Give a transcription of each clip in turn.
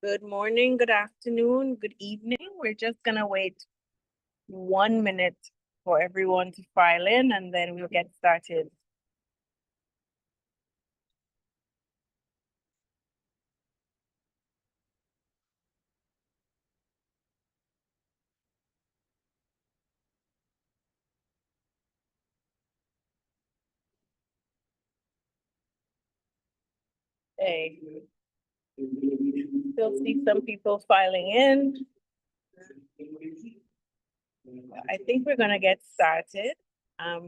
Good morning, good afternoon, good evening. We're just gonna wait 1 minute for everyone to file in and then we'll get started. Hey, still see some people filing in. I think we're gonna get started.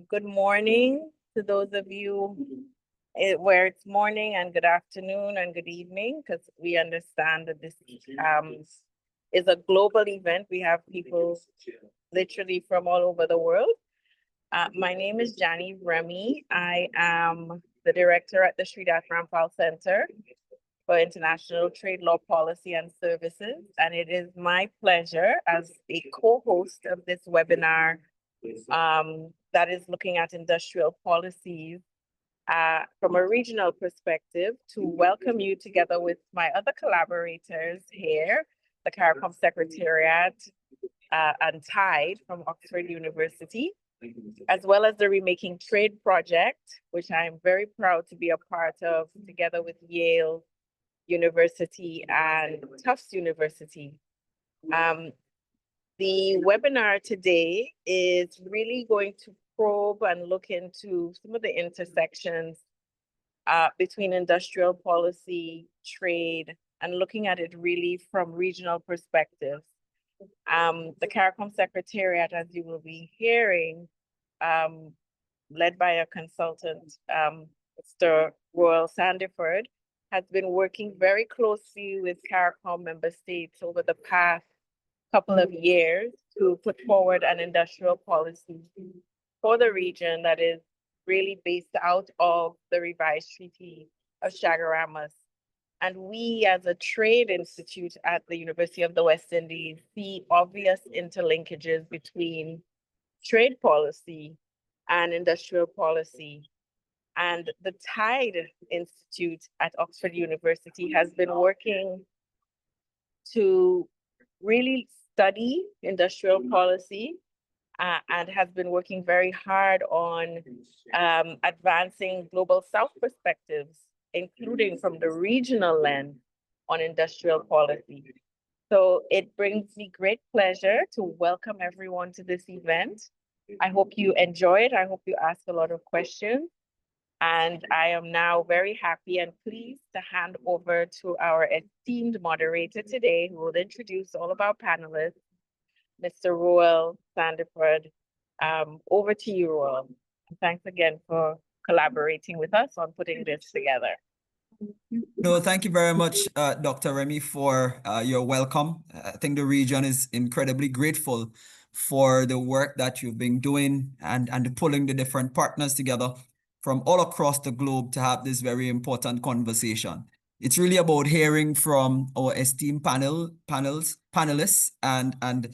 Good morning to those of you where it's morning, and good afternoon and good evening, because we understand that this is a global event. We have people literally from all over the world. My name is Jani Remy. I am the director at the Sridhar Rampal Center for International Trade Law Policy and Services. And it is my pleasure as a co-host of this webinar that is looking at industrial policies from a regional perspective to welcome you together with my other collaborators here, the CARICOM Secretariat and TIDE from Oxford University, as well as the Remaking Trade Project, which I'm very proud to be a part of together with Yale University and Tufts University. The webinar today is really going to probe and look into some of the intersections between industrial policy, trade, and looking at it really from regional perspectives. The CARICOM Secretariat, as you will be hearing, led by a consultant, Mr. Royal Sandiford, has been working very closely with CARICOM member states over the past couple of years to put forward an industrial policy for the region that is really based out of the revised Treaty of Chaguaramas. And we, as a trade institute at the University of the West Indies, see obvious interlinkages between trade policy and industrial policy. And the TIDE Institute at Oxford University has been working to really study industrial policy and has been working very hard on advancing global South perspectives, including from the regional lens on industrial policy. So it brings me great pleasure to welcome everyone to this event. I hope you enjoy it. I hope you ask a lot of questions. And I am now very happy and pleased to hand over to our esteemed moderator today, who will introduce all of our panelists, Mr. Roel Sandiford. Over to you, Roel. Thanks again for collaborating with us on putting this together. No, thank you very much, Dr. Remy, for your welcome. I think the region is incredibly grateful for the work that you've been doing and pulling the different partners together from all across the globe to have this very important conversation. It's really about hearing from our esteemed panelists and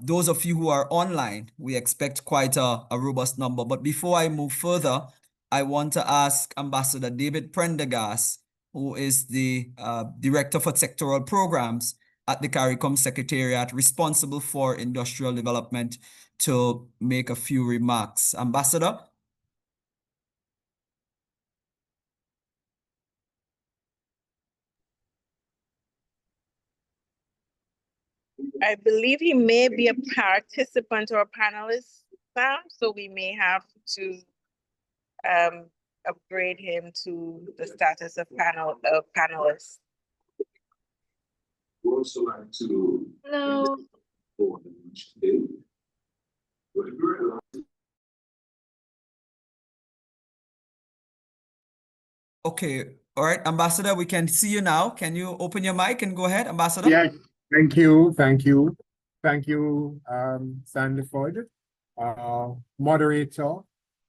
those of you who are online. We expect quite a robust number. But before I move further, I want to ask Ambassador David Prendergast, who is the Director for Sectoral Programs at the CARICOM Secretariat, responsible for industrial development, to make a few remarks. Ambassador? I believe he may be a participant or a panelist now, so we may have to upgrade him to the status of panelist. We also like to Hello. Okay, all right, Ambassador, we can see you now. Can you open your mic and go ahead, Ambassador? Yes, thank you. Thank you, Sandiford. Moderator,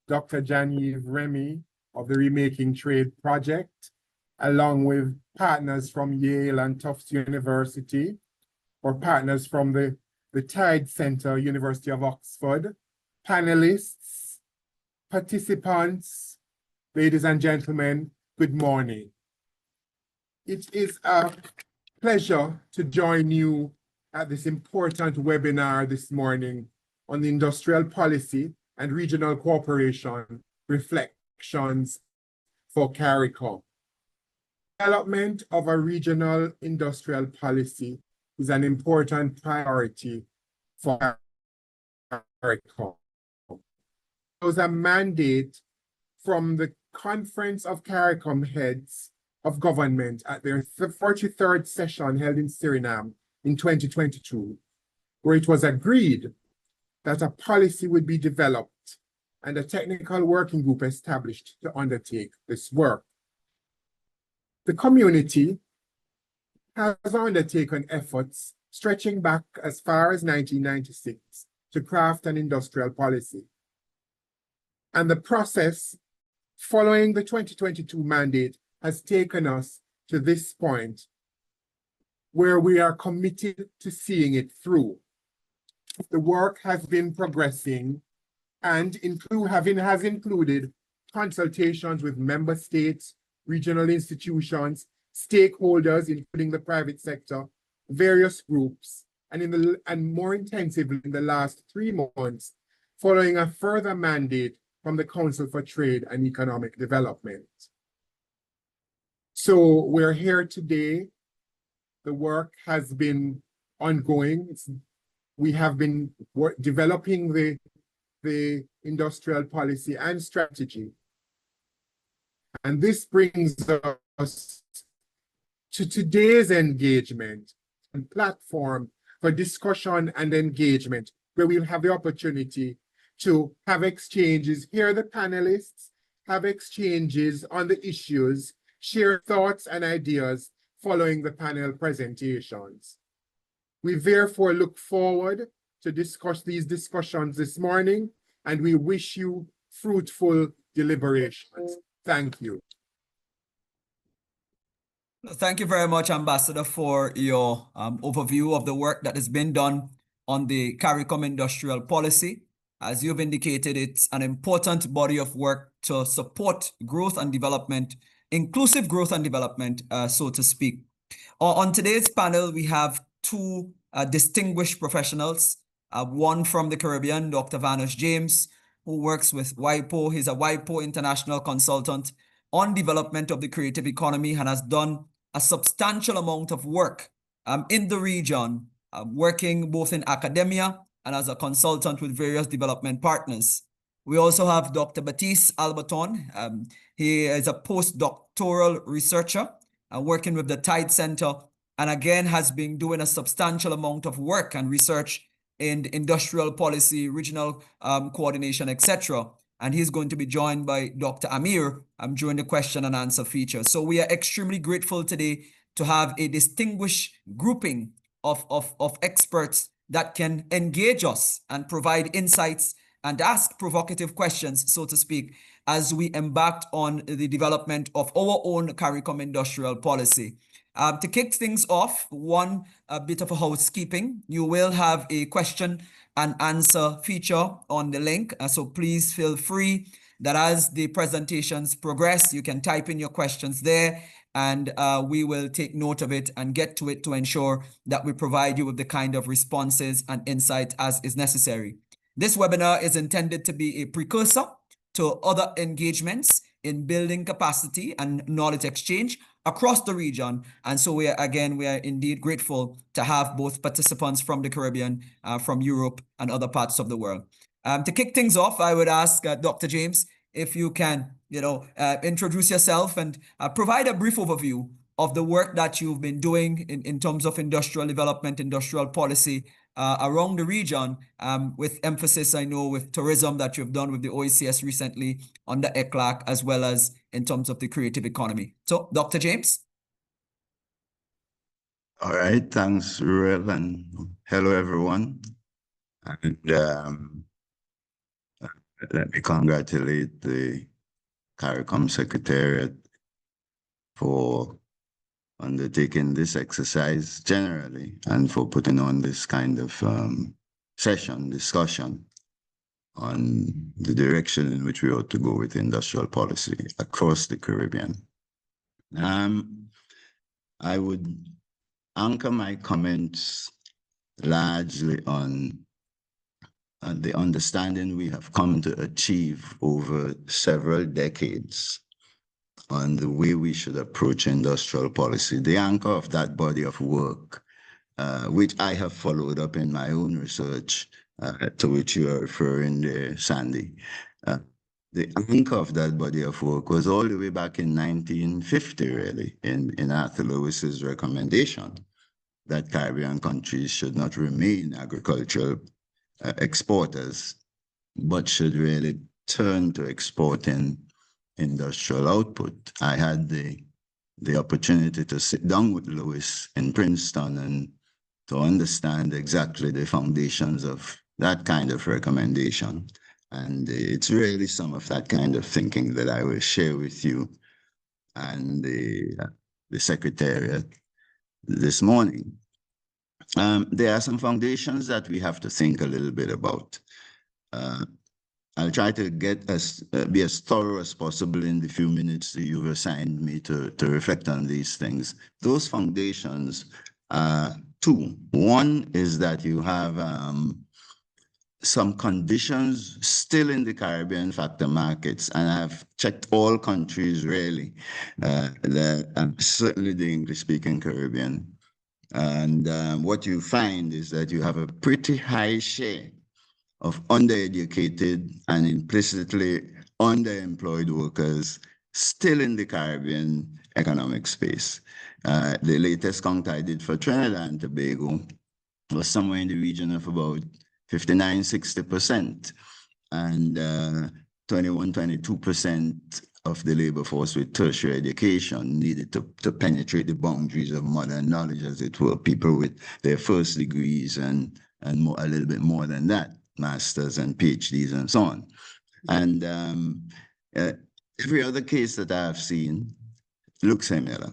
Dr. Janive Remy of the Remaking Trade Project, along with partners from Yale and Tufts University, or partners from the TIDE Center, University of Oxford, panelists, participants, ladies and gentlemen, good morning. It is a pleasure to join you at this important webinar this morning on the industrial policy and regional cooperation reflections for CARICOM. Development of a regional industrial policy is an important priority for CARICOM. There was a mandate from the Conference of CARICOM Heads of Government at their 43rd session held in Suriname in 2022, where it was agreed that a policy would be developed and a technical working group established to undertake this work. The community has undertaken efforts stretching back as far as 1996 to craft an industrial policy. And the process following the 2022 mandate has taken us to this point where we are committed to seeing it through. The work has been progressing and has included consultations with member states, regional institutions, stakeholders, including the private sector, various groups, and more intensively in the last 3 months, following a further mandate from the Council for Trade and Economic Development. So we're here today. The work has been ongoing. We have been developing the industrial policy and strategy. And this brings us to today's engagement and platform for discussion and engagement, where we'll have the opportunity to have exchanges, hear the panelists, have exchanges on the issues, share thoughts and ideas following the panel presentations. We therefore look forward to discuss these discussions this morning, and we wish you fruitful deliberations. Thank you. Thank you very much, Ambassador, for your overview of the work that has been done on the CARICOM industrial policy. As you've indicated, it's an important body of work to support growth and development, inclusive growth and development, so to speak. On today's panel, we have 2 distinguished professionals, one from the Caribbean, Dr. Vanush James, who works with WIPO. He's a WIPO international consultant on development of the creative economy and has done a substantial amount of work in the region, working both in academia and as a consultant with various development partners. We also have Dr. Baptiste Alberton. He is a postdoctoral researcher working with the Tide Center, and again has been doing a substantial amount of work and research in industrial policy, regional coordination, etc. And he's going to be joined by Dr. Amir during the question and answer feature. So we are extremely grateful today to have a distinguished grouping of experts that can engage us and provide insights and ask provocative questions, so to speak, as we embarked on the development of our own CARICOM industrial policy. To kick things off, one bit of a housekeeping. You will have a question and answer feature on the link. So please feel free that as the presentations progress, you can type in your questions there, and we will take note of it and get to it to ensure that we provide you with the kind of responses and insight as is necessary. This webinar is intended to be a precursor to other engagements in building capacity and knowledge exchange across the region. And so we are indeed grateful to have both participants from the Caribbean, from Europe and other parts of the world. To kick things off, I would ask Dr. James, if you can, introduce yourself and provide a brief overview of the work that you've been doing in terms of industrial development, industrial policy around the region, with emphasis, I know, with tourism that you've done with the OECS recently under ECLAC, as well as in terms of the creative economy. So, Dr. James. All right, thanks, Ruel, and hello, everyone. And let me congratulate the CARICOM Secretariat for undertaking this exercise generally and for putting on this kind of discussion on the direction in which we ought to go with industrial policy across the Caribbean. I would anchor my comments largely on the understanding we have come to achieve over several decades on the way we should approach industrial policy. The anchor of that body of work, which I have followed up in my own research, to which you are referring there, Sandy. The anchor of that body of work was all the way back in 1950, really, in Arthur Lewis's recommendation that Caribbean countries should not remain agricultural exporters, but should really turn to exporting industrial output. I had the opportunity to sit down with Lewis in Princeton and to understand exactly the foundations of that kind of recommendation. And it's really some of that kind of thinking that I will share with you and the Secretariat this morning. There are some foundations that we have to think a little bit about. I'll try to get be as thorough as possible in the few minutes that you've assigned me to reflect on these things. Those foundations are two. One is that you have some conditions still in the Caribbean factor markets, and I've checked all countries really, certainly the English-speaking Caribbean. And what you find is that you have a pretty high share of undereducated and implicitly underemployed workers still in the Caribbean economic space. The latest count I did for Trinidad and Tobago was somewhere in the region of about 59, 60%, and 21, 22% of the labor force with tertiary education needed to penetrate the boundaries of modern knowledge, as it were, people with their first degrees and more, a little bit more than that, masters and PhDs and so on. And every other case that I have seen looks similar.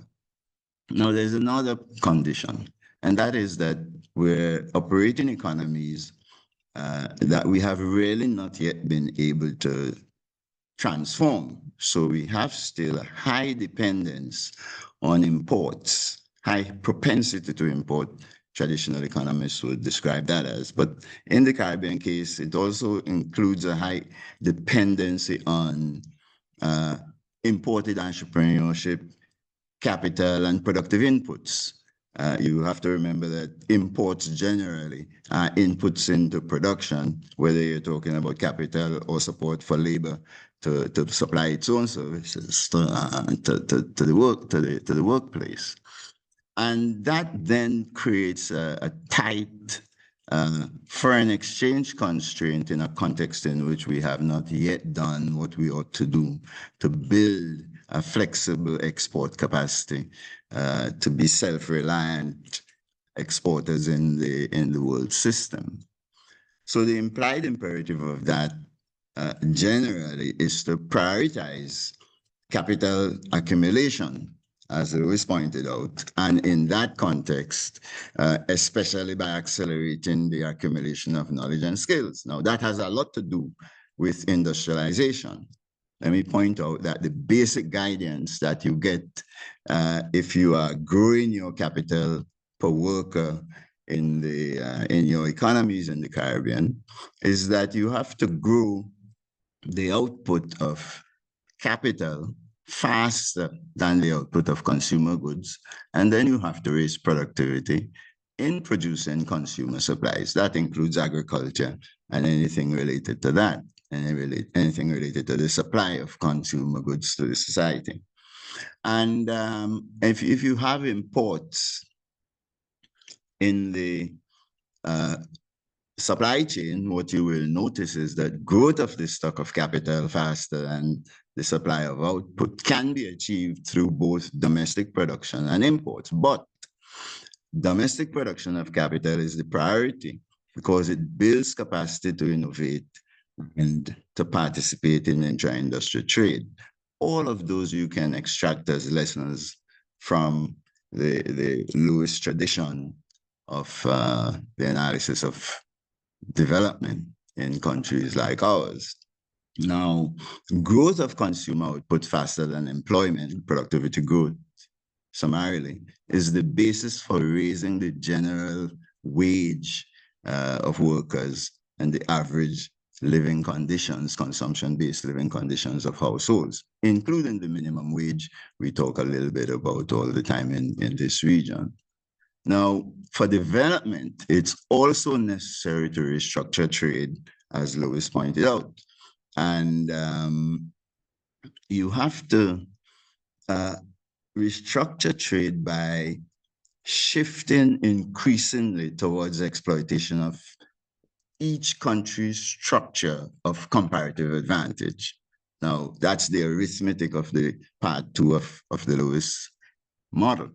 Now, there's another condition, and that is that we're operating economies that we have really not yet been able to transform. So we have still a high dependence on imports, high propensity to import. Traditional economists would describe that as. But in the Caribbean case, it also includes a high dependency on imported entrepreneurship, capital, and productive inputs. You have to remember that imports generally are inputs into production, whether you're talking about capital or support for labor to supply its own services to the workplace. And that then creates a tight foreign exchange constraint in a context in which we have not yet done what we ought to do to build a flexible export capacity to be self-reliant exporters in the world system. So the implied imperative of that generally is to prioritize capital accumulation, as Lewis pointed out, and in that context, especially by accelerating the accumulation of knowledge and skills. Now, that has a lot to do with industrialization. Let me point out that the basic guidance that you get if you are growing your capital per worker in your economies in the Caribbean is that you have to grow the output of capital faster than the output of consumer goods, and then you have to raise productivity in producing consumer supplies. That includes agriculture and anything related to that, and anything related to the supply of consumer goods to the society. And if you have imports in the supply chain, what you will notice is that growth of the stock of capital faster than the supply of output can be achieved through both domestic production and imports. But domestic production of capital is the priority because it builds capacity to innovate and to participate in intra-industry trade. All of those you can extract as lessons from the Lewis tradition of the analysis of development in countries like ours. Now, growth of consumer output faster than employment, productivity growth, summarily, is the basis for raising the general wage of workers and the average living conditions, consumption-based living conditions of households, including the minimum wage we talk a little bit about all the time in this region. Now, for development, it's also necessary to restructure trade, as Lois pointed out. And you have to restructure trade by shifting increasingly towards exploitation of each country's structure of comparative advantage. Now, that's the arithmetic of the part 2 of the Lewis model.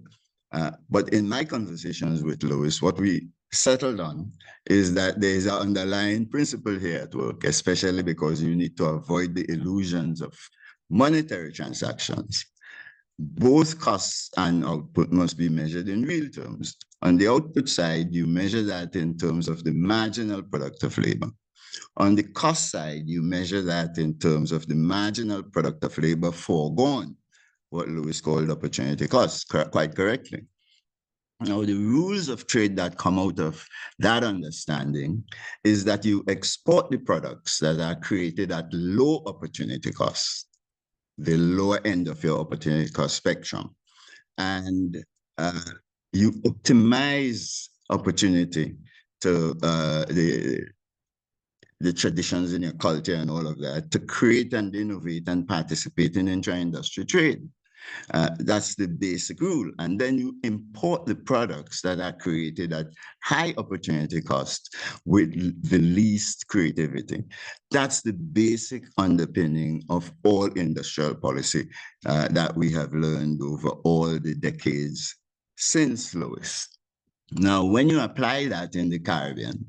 But in my conversations with Lewis, what we settled on is that there is an underlying principle here at work, especially because you need to avoid the illusions of monetary transactions. Both costs and output must be measured in real terms. On the output side, you measure that in terms of the marginal product of labor. On the cost side, you measure that in terms of the marginal product of labor foregone, what Lewis called opportunity costs, quite correctly. Now, the rules of trade that come out of that understanding is that you export the products that are created at low opportunity costs, the lower end of your opportunity cost spectrum. And you optimize opportunity to the traditions in your culture and all of that to create and innovate and participate in intra-industry trade. That's the basic rule. And then you import the products that are created at high opportunity cost with the least creativity. That's the basic underpinning of all industrial policy that we have learned over all the decades since Lewis. Now, when you apply that in the Caribbean,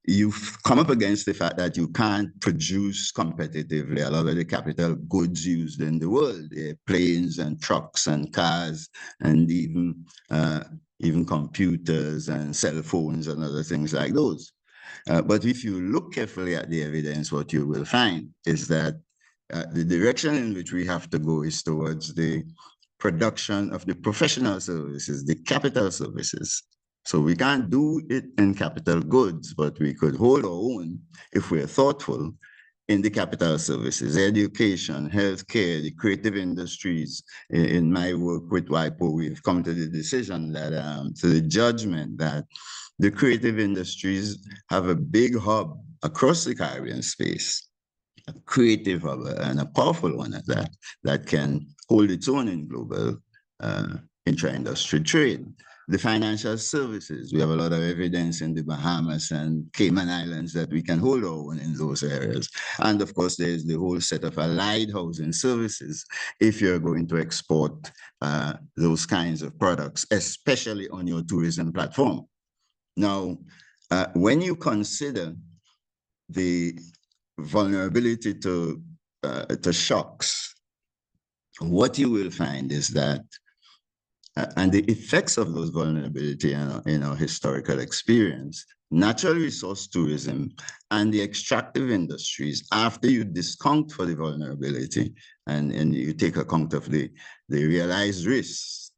you've come up against the fact that you can't produce competitively a lot of the capital goods used in the world, planes and trucks and cars and even computers and cell phones and other things like those. But if you look carefully at the evidence, what you will find is that the direction in which we have to go is towards the production of the professional services, the capital services. So we can't do it in capital goods, but we could hold our own if we're thoughtful in the capital services, education, healthcare, the creative industries. In my work with WIPO, we've come to the decision that, to the judgment that the creative industries have a big hub across the Caribbean space, a creative hub and a powerful one at that, that can hold its own in global intra-industry trade. The financial services, we have a lot of evidence in the Bahamas and Cayman Islands that we can hold our own in those areas. And of course, there's the whole set of allied housing services if you're going to export those kinds of products, especially on your tourism platform. Now, when you consider the vulnerability to shocks, what you will find is that and the effects of those vulnerability in our historical experience, natural resource tourism and the extractive industries, after you discount for the vulnerability and you take account of the realized risks,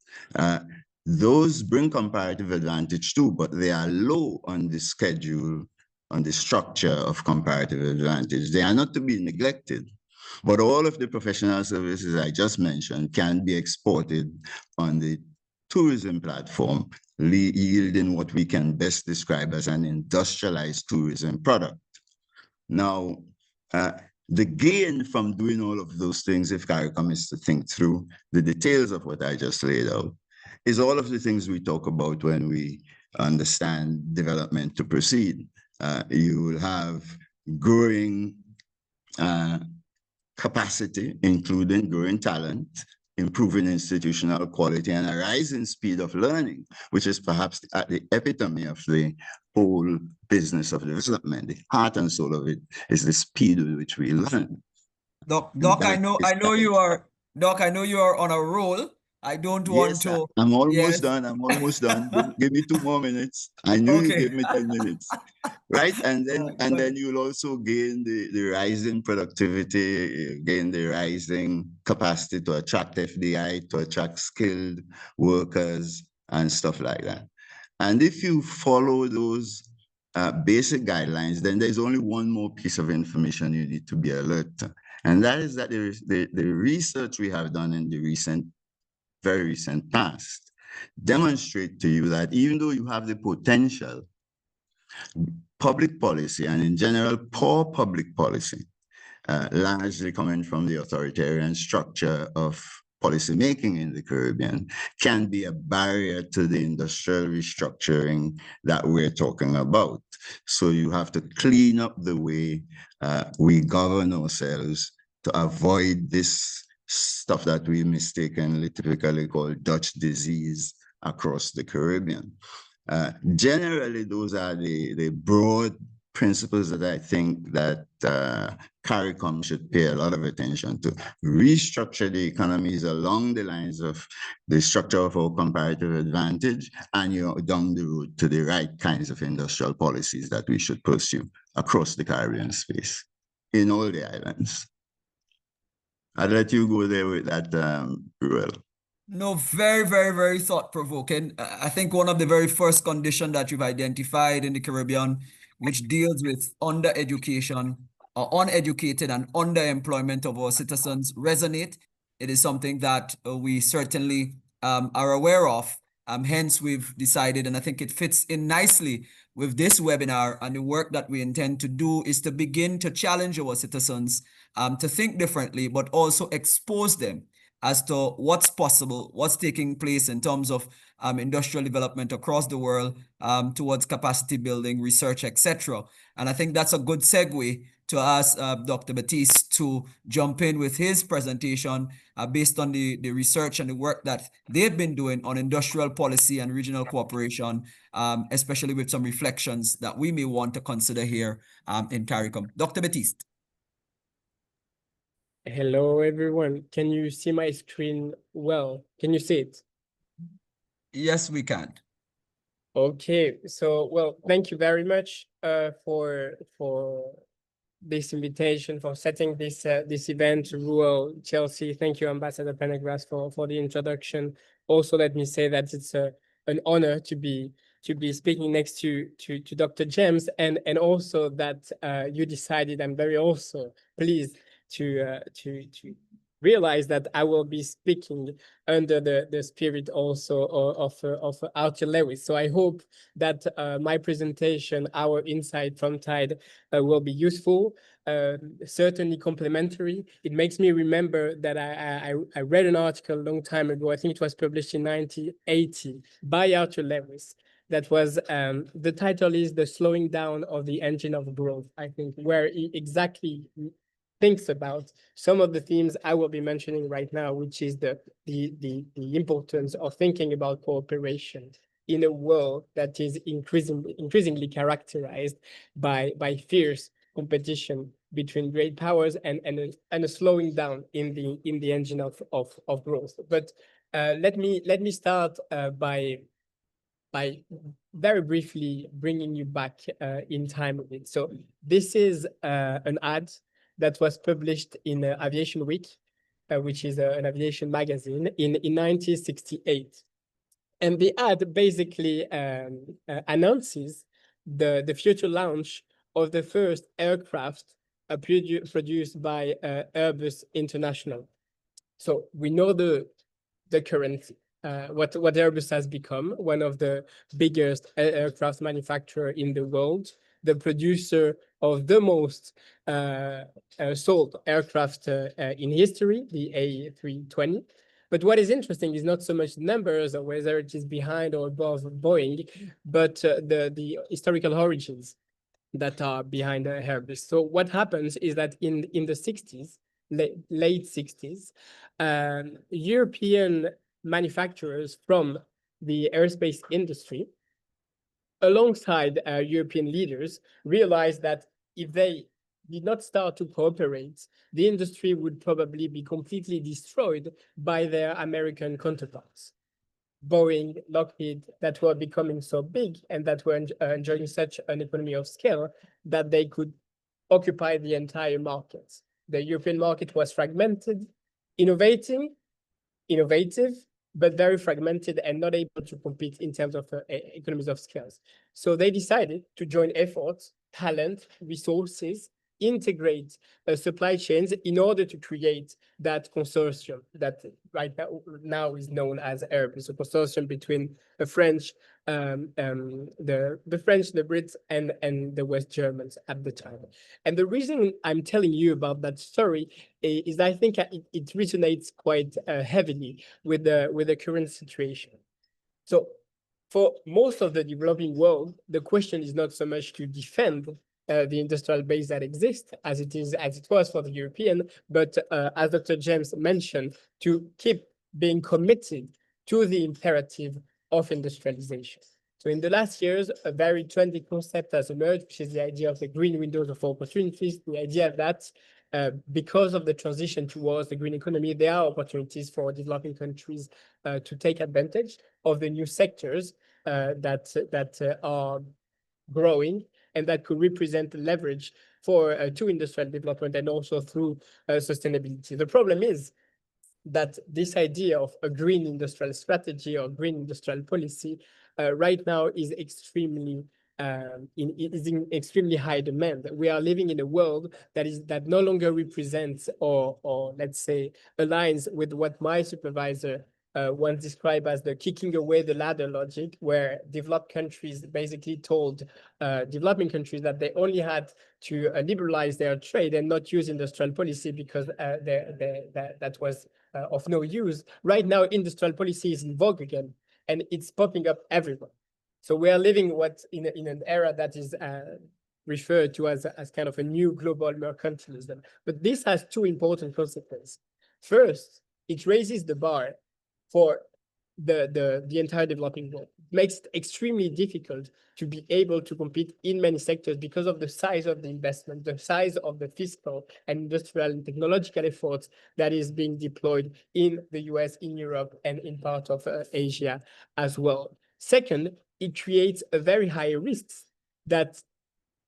those bring comparative advantage too, but they are low on the schedule, on the structure of comparative advantage. They are not to be neglected. But all of the professional services I just mentioned can be exported on the tourism platform, yielding what we can best describe as an industrialized tourism product. Now, the gain from doing all of those things, if CARICOM is to think through the details of what I just laid out, is all of the things we talk about when we understand development to proceed. You will have growing capacity, including growing talent, improving institutional quality, and a rising speed of learning, which is perhaps at the epitome of the whole business of development. The heart and soul of it is the speed with which we learn. Doc, I know you are on a roll. I don't want Yes, to. I'm almost Yes. done. I'm almost done. Give me 2 more minutes. I knew you Okay. give me 10 minutes. Right. And Go then ahead. you'll also gain the rising productivity, gain the rising capacity to attract FDI, to attract skilled workers and stuff like that. And if you follow those basic guidelines, then there's only one more piece of information you need to be alert to. And that is that the research we have done in the very recent past demonstrate to you that even though you have the potential, public policy and in general poor public policy, largely coming from the authoritarian structure of policy making in the Caribbean, can be a barrier to the industrial restructuring that we're talking about. So you have to clean up the way we govern ourselves to avoid this stuff that we mistakenly typically call Dutch disease across the Caribbean. Generally, those are the broad principles that I think that CARICOM should pay a lot of attention to. Restructure the economies along the lines of the structure of our comparative advantage, and down the road to the right kinds of industrial policies that we should pursue across the Caribbean space in all the islands. I'll let you go there with that, Ruel. No, very, very, very thought-provoking. I think one of the very first conditions that you've identified in the Caribbean, which deals with under-education, or uneducated and underemployment of our citizens, resonate. It is something that we certainly are aware of. Hence, we've decided, and I think it fits in nicely with this webinar, and the work that we intend to do is to begin to challenge our citizens to think differently, but also expose them as to what's possible, what's taking place in terms of industrial development across the world towards capacity building, research, etc. And I think that's a good segue to ask Dr. Batiste to jump in with his presentation based on the research and the work that they've been doing on industrial policy and regional cooperation, especially with some reflections that we may want to consider here in CARICOM. Dr. Batiste. Hello, everyone. Can you see my screen well? Can you see it? Yes, we can. Okay, so well, thank you very much for this invitation, for setting this this event. Ruel, Chelsea, thank you, Ambassador Pendergrass, for the introduction. Also, let me say that it's an honor to be speaking next to Dr. James, and also that you decided. I'm very also pleased to realize that I will be speaking under the spirit also of Arthur Lewis. So I hope that my presentation, our insight from Tide, will be useful, certainly complementary. It makes me remember that I read an article a long time ago, I think it was published in 1980 by Arthur Lewis. That was, the title is The Slowing Down of the Engine of Growth, I think, where he exactly thinks about some of the themes I will be mentioning right now, which is the importance of thinking about cooperation in a world that is increasingly characterized by fierce competition between great powers and a slowing down in the engine of growth. But let me start by very briefly bringing you back in time a bit. So this is an ad that was published in Aviation Week, which is an aviation magazine in 1968. And the ad basically announces the future launch of the first aircraft produced by Airbus International. So we know the current what Airbus has become, one of the biggest aircraft manufacturer in the world, the producer of the most sold aircraft in history, the A320. But what is interesting is not so much numbers or whether it is behind or above Boeing, but the historical origins that are behind Airbus. So what happens is that in the 60s, late 60s, European manufacturers from the aerospace industry, alongside European leaders, realized that if they did not start to cooperate, the industry would probably be completely destroyed by their American counterparts. Boeing, Lockheed, that were becoming so big and that were enjoying such an economy of scale that they could occupy the entire market. The European market was fragmented, innovative, but very fragmented and not able to compete in terms of economies of scales. So they decided to join efforts, talent, resources, integrate supply chains in order to create that consortium that right now is known as Airbus, a consortium between the French, the French, the Brits, and the West Germans at the time. And the reason I'm telling you about that story is I think it resonates quite heavily with the current situation. So for most of the developing world, the question is not so much to defend the industrial base that exists as it was for the European, but as Dr. James mentioned, to keep being committed to the imperative of industrialization. So in the last years, a very trendy concept has emerged, which is the idea of the green windows of opportunities, the idea that because of the transition towards the green economy, there are opportunities for developing countries to take advantage of the new sectors that are growing and that could represent leverage for to industrial development and also through sustainability. The problem is that this idea of a green industrial strategy or green industrial policy right now is extremely in extremely high demand. We are living in a world that no longer represents or let's say aligns with what my supervisor once described as the kicking away the ladder logic, where developed countries basically told developing countries that they only had to liberalize their trade and not use industrial policy because that was of no use. Right now, industrial policy is in vogue again, and it's popping up everywhere. So we are living in an era that is referred to as kind of a new global mercantilism. But this has two important consequences. First, it raises the bar for the entire developing world. It makes it extremely difficult to be able to compete in many sectors because of the size of the investment, the size of the fiscal and industrial and technological efforts that is being deployed in the US, in Europe, and in part of Asia as well. Second, it creates a very high risk that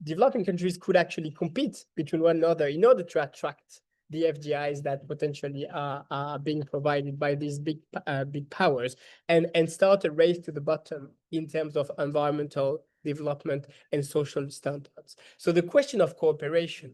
developing countries could actually compete between one another in order to attract the FDIs that potentially are being provided by these big powers and start a race to the bottom in terms of environmental development and social standards. So the question of cooperation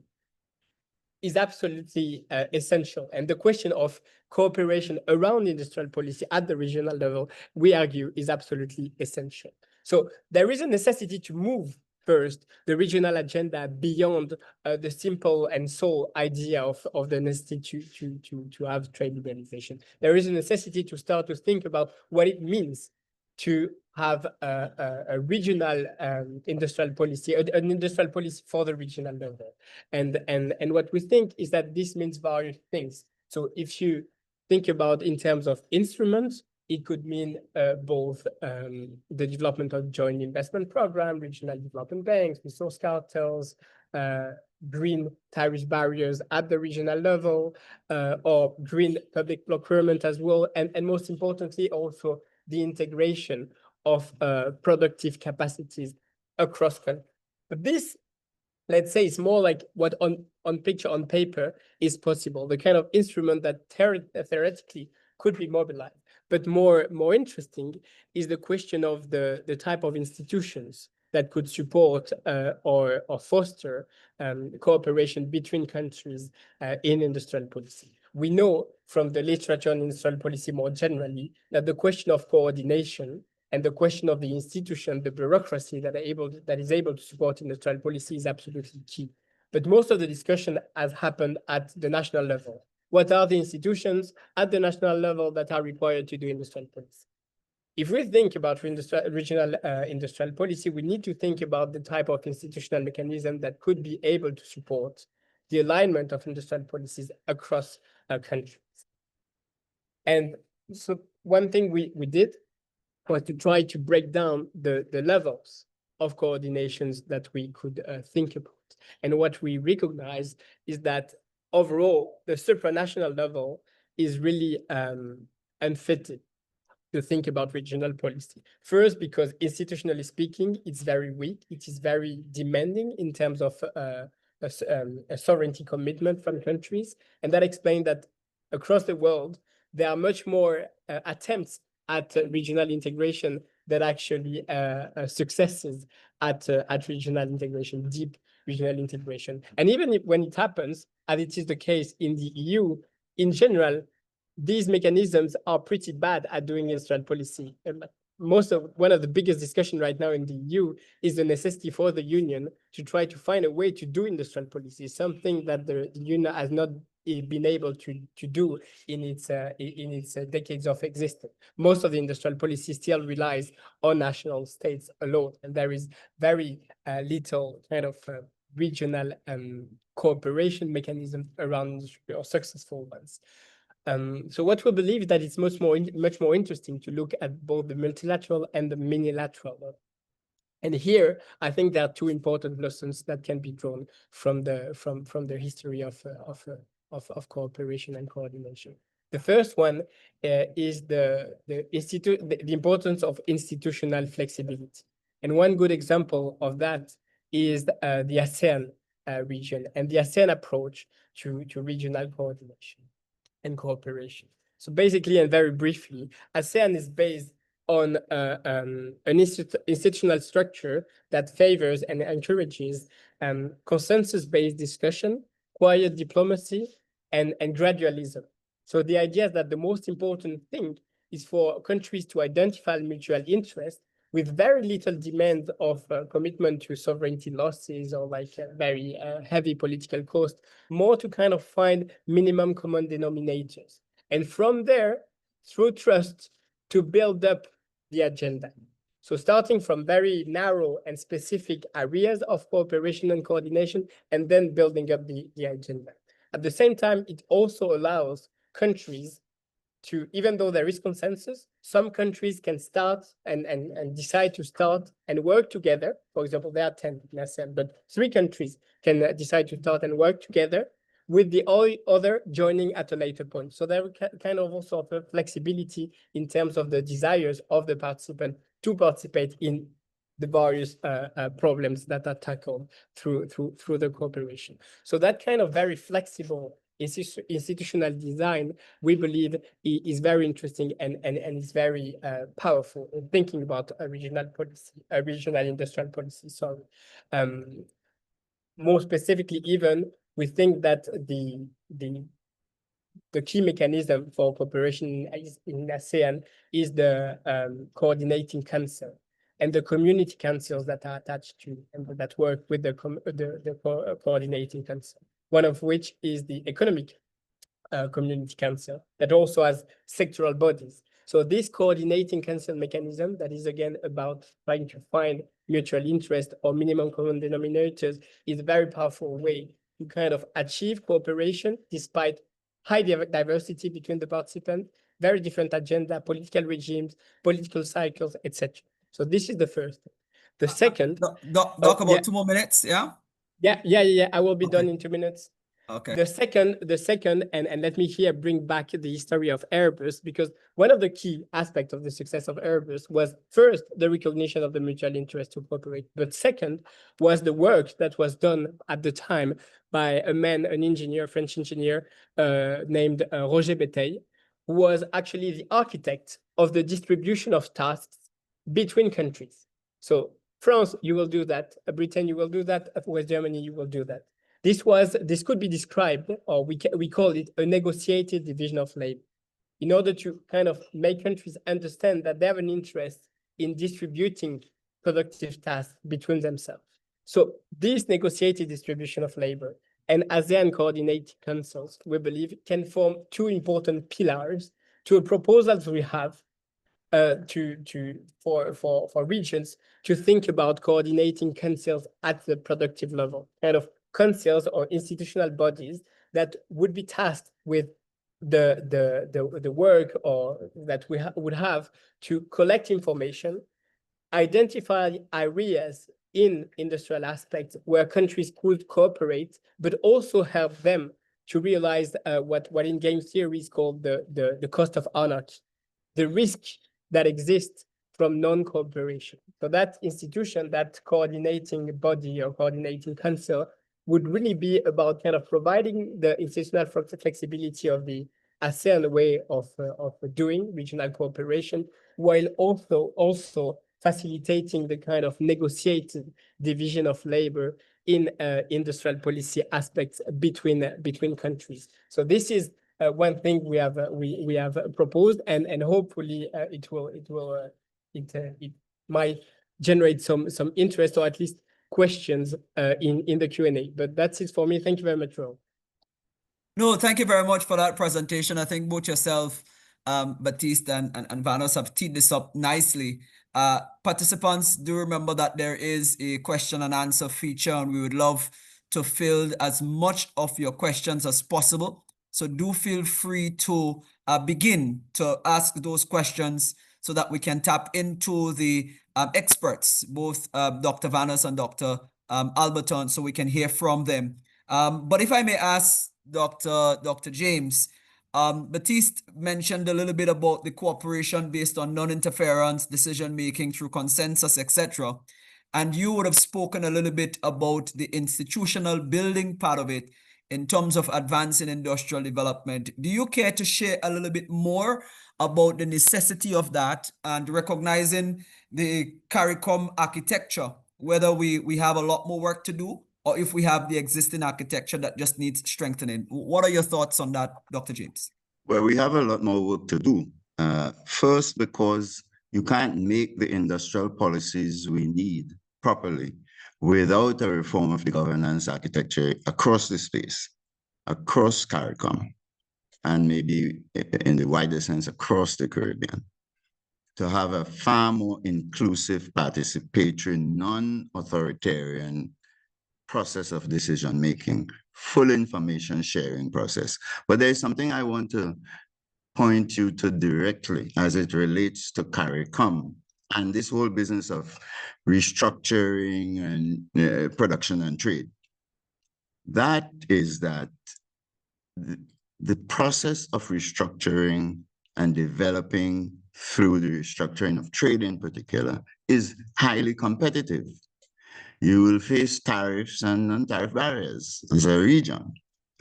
is absolutely essential. And the question of cooperation around industrial policy at the regional level, we argue, is absolutely essential. So there is a necessity to move first the regional agenda beyond the simple and sole idea of the necessity to have trade liberalization. There is a necessity to start to think about what it means to have a regional industrial policy, an industrial policy for the regional level. And what we think is that this means various things. So if you think about in terms of instruments, it could mean both the development of joint investment program, regional development banks, resource cartels, green tariff barriers at the regional level, or green public procurement as well. And most importantly, also the integration of productive capacities across countries. But this, let's say, is more like what on paper is possible, the kind of instrument that theoretically could be mobilized. But more interesting is the question of the type of institutions that could support or foster cooperation between countries in industrial policy. We know from the literature on industrial policy more generally that the question of coordination and the question of the institution, the bureaucracy that is able to support industrial policy is absolutely key. But most of the discussion has happened at the national level. What are the institutions at the national level that are required to do industrial policy? If we think about regional industrial policy, we need to think about the type of institutional mechanism that could be able to support the alignment of industrial policies across countries. And so one thing we did was to try to break down the levels of coordinations that we could think about. And what we recognize is that overall, the supranational level is really unfitted to think about regional policy. First, because institutionally speaking, it's very weak. It is very demanding in terms of a sovereignty commitment from countries. And that explains that across the world, there are much more attempts at regional integration than actually successes at regional integration, deep regional integration. And even when it happens, as it is the case in the EU, in general, these mechanisms are pretty bad at doing industrial policy. One of the biggest discussion right now in the EU is the necessity for the union to try to find a way to do industrial policy, something that the union has not been able to do in its decades of existence. Most of the industrial policy still relies on national states alone, and there is very little kind of regional cooperation mechanism around or successful ones. So what we believe is that it's much more interesting to look at both the multilateral and the minilateral level. And here, I think there are two important lessons that can be drawn from the history of cooperation and coordination. The first one is the importance of institutional flexibility. And one good example of that is the ASEAN region and the ASEAN approach to regional coordination and cooperation. So basically, and very briefly, ASEAN is based on an institutional structure that favors and encourages consensus-based discussion, quiet diplomacy, and gradualism. So the idea is that the most important thing is for countries to identify mutual interest with very little demand of commitment to sovereignty losses or like very heavy political cost, more to kind of find minimum common denominators. And from there, through trust, to build up the agenda. So starting from very narrow and specific areas of cooperation and coordination, and then building up the agenda. At the same time, it also allows countries to, even though there is consensus, some countries can start and decide to start and work together. For example, there are 10 in ASEAN, but 3 countries can decide to start and work together with the other joining at a later point. So there kind of also offer flexibility in terms of the desires of the participant to participate in the various problems that are tackled through the cooperation. So that kind of very flexible institutional design, we believe, is very interesting and is very powerful in thinking about a regional policy, a regional industrial policy. Sorry. More specifically, even we think that the key mechanism for cooperation in ASEAN is the coordinating council and the community councils that are attached to and that work with the coordinating council. One of which is the Economic Community Council that also has sectoral bodies. So this coordinating council mechanism that is again about trying to find mutual interest or minimum common denominators is a very powerful way to kind of achieve cooperation despite high diversity between the participants, very different agenda, political regimes, political cycles, etc. So this is the first. The second. Doc, about 2 more minutes, yeah? Yeah. I will be done in 2 minutes. Okay. The second, and let me here bring back the history of Airbus, because one of the key aspects of the success of Airbus was first the recognition of the mutual interest to cooperate, but second was the work that was done at the time by an engineer, French engineer named Roger Béteille, who was actually the architect of the distribution of tasks between countries. So France, you will do that. Britain, you will do that. West Germany, you will do that. This could be described, or we call it a negotiated division of labor, in order to kind of make countries understand that they have an interest in distributing productive tasks between themselves. So this negotiated distribution of labor and ASEAN coordinated councils, we believe, can form 2 important pillars to a proposal that we have for regions to think about coordinating councils at the productive level, kind of councils or institutional bodies that would be tasked with the work or that we would have to collect information, identify areas in industrial aspects where countries could cooperate, but also help them to realize what in game theory is called the cost of anarchy, the risk that exists from non-cooperation. So that institution, that coordinating body or coordinating council would really be about kind of providing the institutional flexibility of the ASEAN way of doing regional cooperation, while also facilitating the kind of negotiated division of labor in industrial policy aspects between countries. So this is one thing we have proposed, and hopefully it might generate some interest or at least questions in the Q&A. But that's it for me. Thank you very much, Ro. No, thank you very much for that presentation. I think both yourself, Baptiste and Vanos have teed this up nicely. Participants, do remember that there is a question and answer feature, and we would love to field as much of your questions as possible. So do feel free to begin to ask those questions so that we can tap into the experts, both Dr. Vanos and Dr. Alberton, so we can hear from them. But if I may ask Dr. James, Baptiste mentioned a little bit about the cooperation based on non-interference, decision-making through consensus, etc. And you would have spoken a little bit about the institutional building part of it in terms of advancing industrial development. Do you care to share a little bit more about the necessity of that and recognizing the CARICOM architecture, whether we have a lot more work to do or if we have the existing architecture that just needs strengthening? What are your thoughts on that, Dr. James? Well, we have a lot more work to do. First, because you can't make the industrial policies we need properly without a reform of the governance architecture across the space, across CARICOM, and maybe in the wider sense across the Caribbean, to have a far more inclusive, participatory, non-authoritarian process of decision-making, full information sharing process. But there's something I want to point you to directly as it relates to CARICOM and this whole business of restructuring and production and trade. That is that the process of restructuring and developing through the restructuring of trade in particular is highly competitive. You will face tariffs and non-tariff barriers as a region.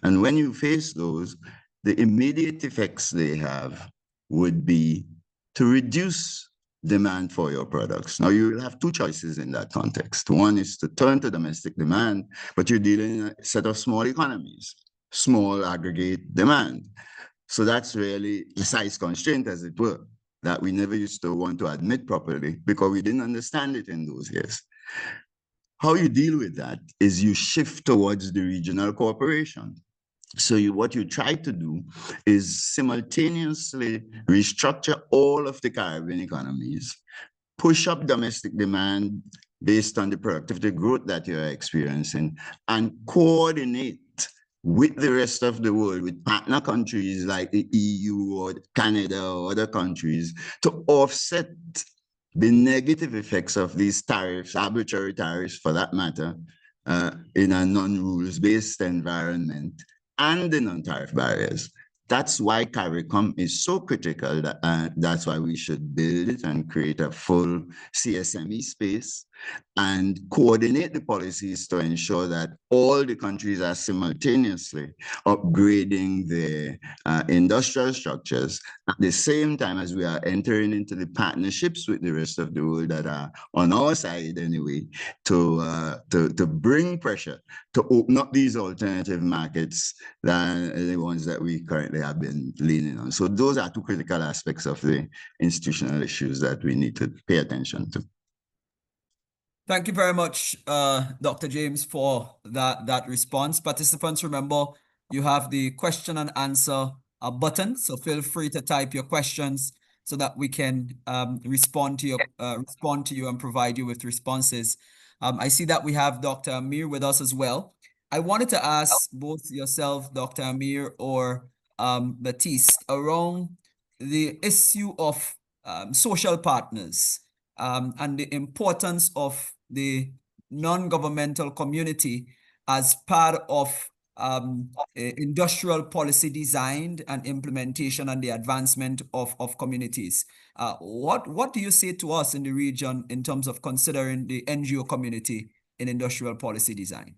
And when you face those, the immediate effects they have would be to reduce demand for your products. Now, you will have two choices in that context. One is to turn to domestic demand, but you're dealing in a set of small economies, small aggregate demand. So that's really a size constraint, as it were, that we never used to want to admit properly because we didn't understand it in those years. How you deal with that is you shift towards the regional cooperation. So what you try to do is simultaneously restructure all of the Caribbean economies, push up domestic demand based on the productivity growth that you're experiencing, and coordinate with the rest of the world, with partner countries like the EU or Canada or other countries, to offset the negative effects of these tariffs, arbitrary tariffs for that matter, in a non-rules-based environment, and the non-tariff barriers. That's why CARICOM is so critical. That's why we should build it and create a full CSME space and coordinate the policies to ensure that all the countries are simultaneously upgrading their industrial structures at the same time as we are entering into the partnerships with the rest of the world that are on our side anyway, to bring pressure to open up these alternative markets than the ones that we currently have been leaning on. So those are two critical aspects of the institutional issues that we need to pay attention to. Thank you very much, Dr. James, for that response. Participants, remember, you have the question and answer button, so feel free to type your questions so that we can respond to you and provide you with responses. I see that we have Dr. Amir with us as well. I wanted to ask both yourself, Dr. Amir, or Baptiste, around the issue of social partners and the importance of the non-governmental community as part of industrial policy design and implementation and the advancement of communities. What do you say to us in the region in terms of considering the NGO community in industrial policy design?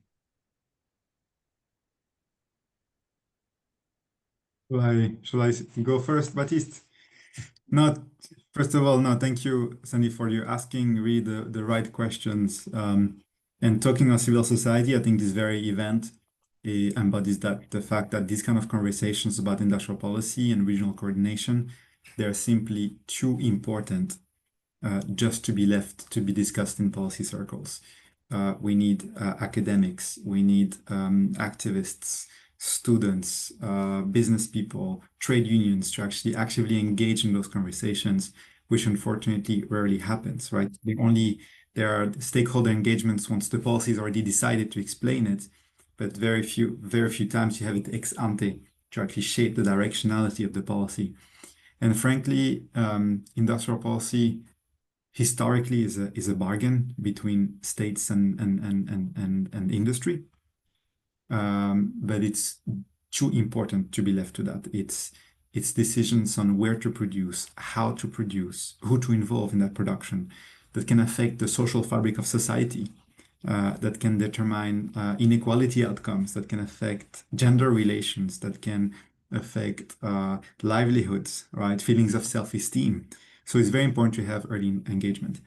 Shall I go first, Baptiste? No, first of all, no, thank you, Sandy, for you asking really the right questions. And talking of civil society, I think this very event embodies that the fact that these kind of conversations about industrial policy and regional coordination, they're simply too important just to be left to be discussed in policy circles. We need academics, we need activists, students, business people, trade unions to actually actively engage in those conversations, which unfortunately rarely happens, right? There are stakeholder engagements once the policy is already decided to explain it, but very few times you have it ex ante to actually shape the directionality of the policy. And frankly, industrial policy historically is a bargain between states and industry. But it's too important to be left to that. It's decisions on where to produce, how to produce, who to involve in that production that can affect the social fabric of society, that can determine inequality outcomes, that can affect gender relations, that can affect livelihoods, right? Feelings of self-esteem. So it's very important to have early engagement.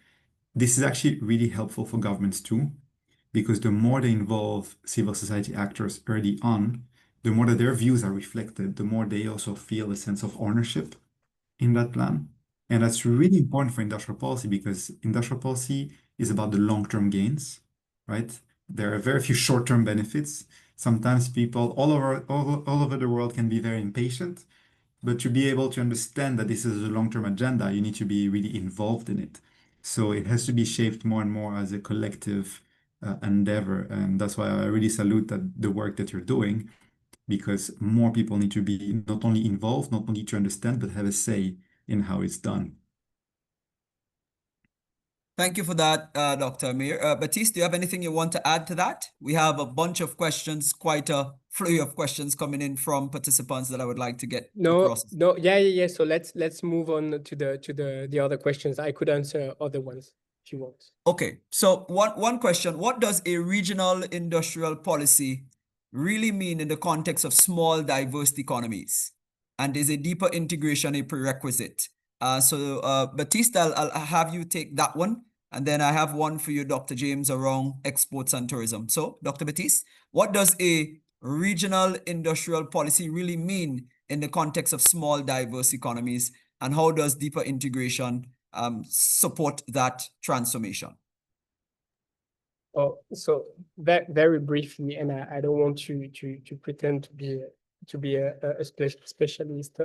This is actually really helpful for governments too, because the more they involve civil society actors early on, the more that their views are reflected, the more they also feel a sense of ownership in that plan. And that's really important for industrial policy because industrial policy is about the long-term gains, right? There are very few short-term benefits. Sometimes people all over the world can be very impatient, but to be able to understand that this is a long-term agenda, you need to be really involved in it. So it has to be shaped more and more as a collective endeavor. And that's why I really salute the work that you're doing, because more people need to be not only involved, not only to understand, but have a say in how it's done. Thank you for that, Dr. Amir. Baptiste, do you have anything you want to add to that? We have a bunch of questions, quite a flurry of questions coming in from participants that I would like to get across. Yeah. So let's move on to the other questions. I could answer other ones if you want. Okay, so one question: what does a regional industrial policy really mean in the context of small, diverse economies? And is a deeper integration a prerequisite? Baptiste, I'll have you take that one. And then I have one for you, Dr. James, around exports and tourism. So, Dr. Baptiste, what does a regional industrial policy really mean in the context of small, diverse economies? And how does deeper integration support that transformation? Oh, so very briefly, and I don't want to pretend to be a specialist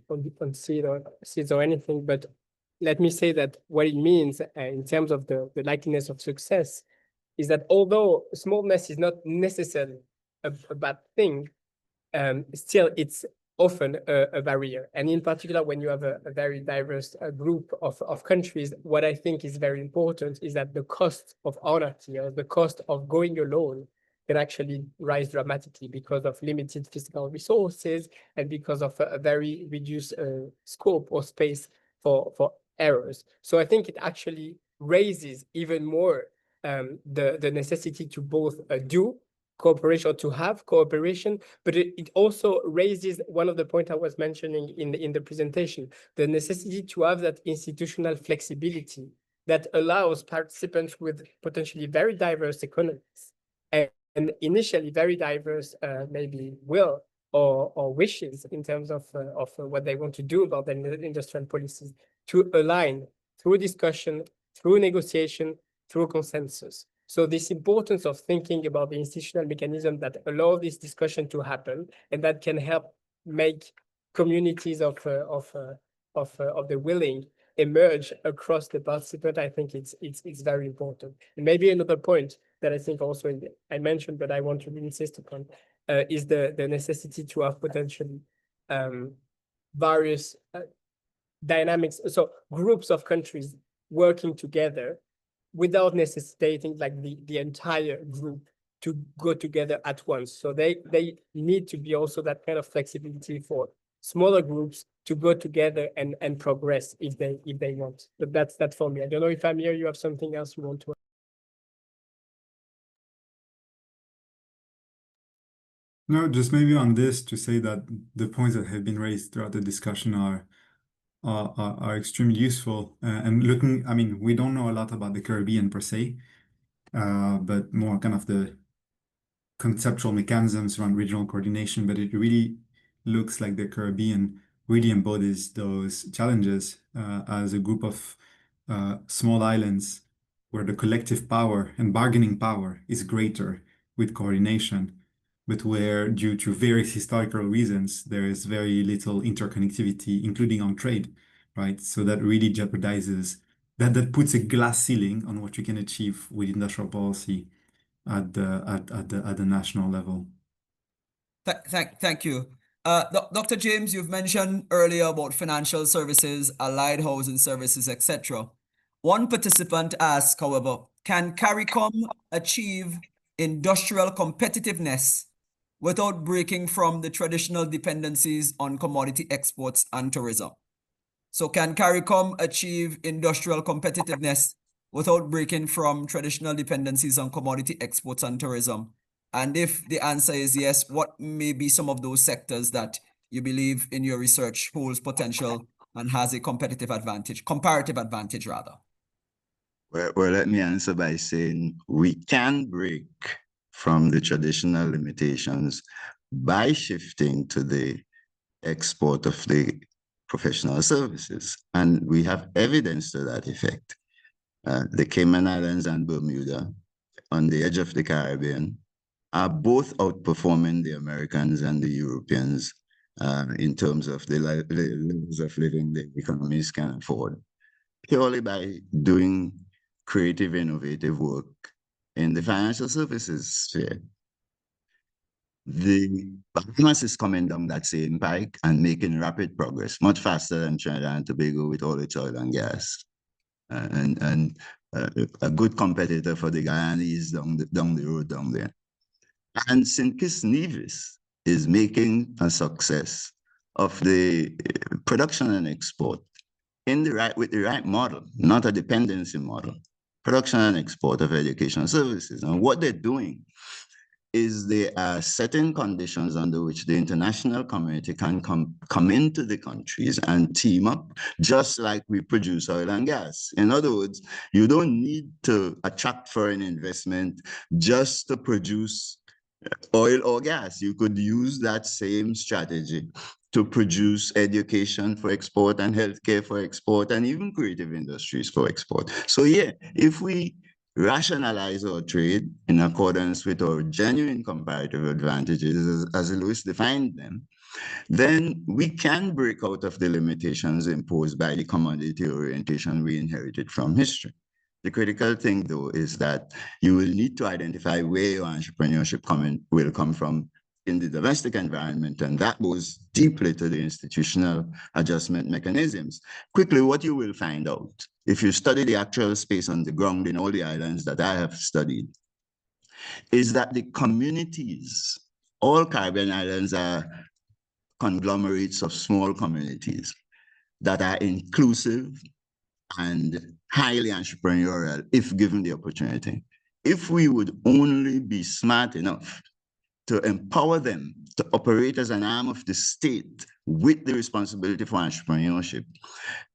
on seeds or anything, but let me say that what it means in terms of the likeliness of success is that although smallness is not necessarily a bad thing, still it's often a barrier. And in particular, when you have a very diverse group of countries, what I think is very important is that the cost of anarchy or the cost of going alone can actually rise dramatically because of limited fiscal resources and because of a very reduced scope or space for errors. So I think it actually raises even more the necessity to both do cooperation or to have cooperation, but it also raises one of the points I was mentioning in the presentation, the necessity to have that institutional flexibility that allows participants with potentially very diverse economies and initially very diverse maybe will or wishes in terms of what they want to do about their industrial policies to align through discussion, through negotiation, through consensus. So this importance of thinking about the institutional mechanism that allow this discussion to happen and that can help make communities of the willing emerge across the participant, I think it's very important. And maybe another point that I think also I mentioned, but I want to insist upon, is the necessity to have potentially various dynamics, so groups of countries working together without necessitating like the entire group to go together at once. So they need to be also that kind of flexibility for smaller groups to go together and progress if they want. But that's that for me. I don't know if Amir, you have something else you want to add? No, just maybe on this to say that the points that have been raised throughout the discussion are extremely useful. And looking, I mean, we don't know a lot about the Caribbean per se, but more kind of the conceptual mechanisms around regional coordination, but it really looks like the Caribbean really embodies those challenges as a group of small islands where the collective power and bargaining power is greater with coordination, but where, due to various historical reasons, there is very little interconnectivity, including on trade, right? So that really jeopardizes, that puts a glass ceiling on what you can achieve with industrial policy at the national level. Thank you. Dr. James, you've mentioned earlier about financial services, allied housing services, etc. One participant asked, however, can CARICOM achieve industrial competitiveness without breaking from the traditional dependencies on commodity exports and tourism? So can CARICOM achieve industrial competitiveness without breaking from traditional dependencies on commodity exports and tourism? And if the answer is yes, what may be some of those sectors that you believe in your research holds potential and has a comparative advantage rather? Well, let me answer by saying we can break from the traditional limitations by shifting to the export of the professional services. And we have evidence to that effect. The Cayman Islands and Bermuda, on the edge of the Caribbean, are both outperforming the Americans and the Europeans in terms of the levels of living the economies can afford, purely by doing creative, innovative work in the financial services sphere. The Bahamas is coming down that same pike and making rapid progress, much faster than Trinidad and Tobago with all its oil and gas. And a good competitor for the Guyanese down the road down there. And St. Kitts Nevis is making a success of the production and export with the right model, not a dependency model. Production and export of educational services. And what they're doing is they are setting conditions under which the international community can come into the countries and team up, just like we produce oil and gas. In other words, you don't need to attract foreign investment just to produce oil or gas. You could use that same strategy to produce education for export and healthcare for export and even creative industries for export. So yeah, if we rationalize our trade in accordance with our genuine comparative advantages as Lewis defined them, then we can break out of the limitations imposed by the commodity orientation we inherited from history. The critical thing, though, is that you will need to identify where your entrepreneurship will come from in the domestic environment, and that goes deeply to the institutional adjustment mechanisms. Quickly, what you will find out, if you study the actual space on the ground in all the islands that I have studied, is that the communities, all Caribbean islands are conglomerates of small communities that are inclusive and highly entrepreneurial if given the opportunity. If we would only be smart enough to empower them to operate as an arm of the state with the responsibility for entrepreneurship,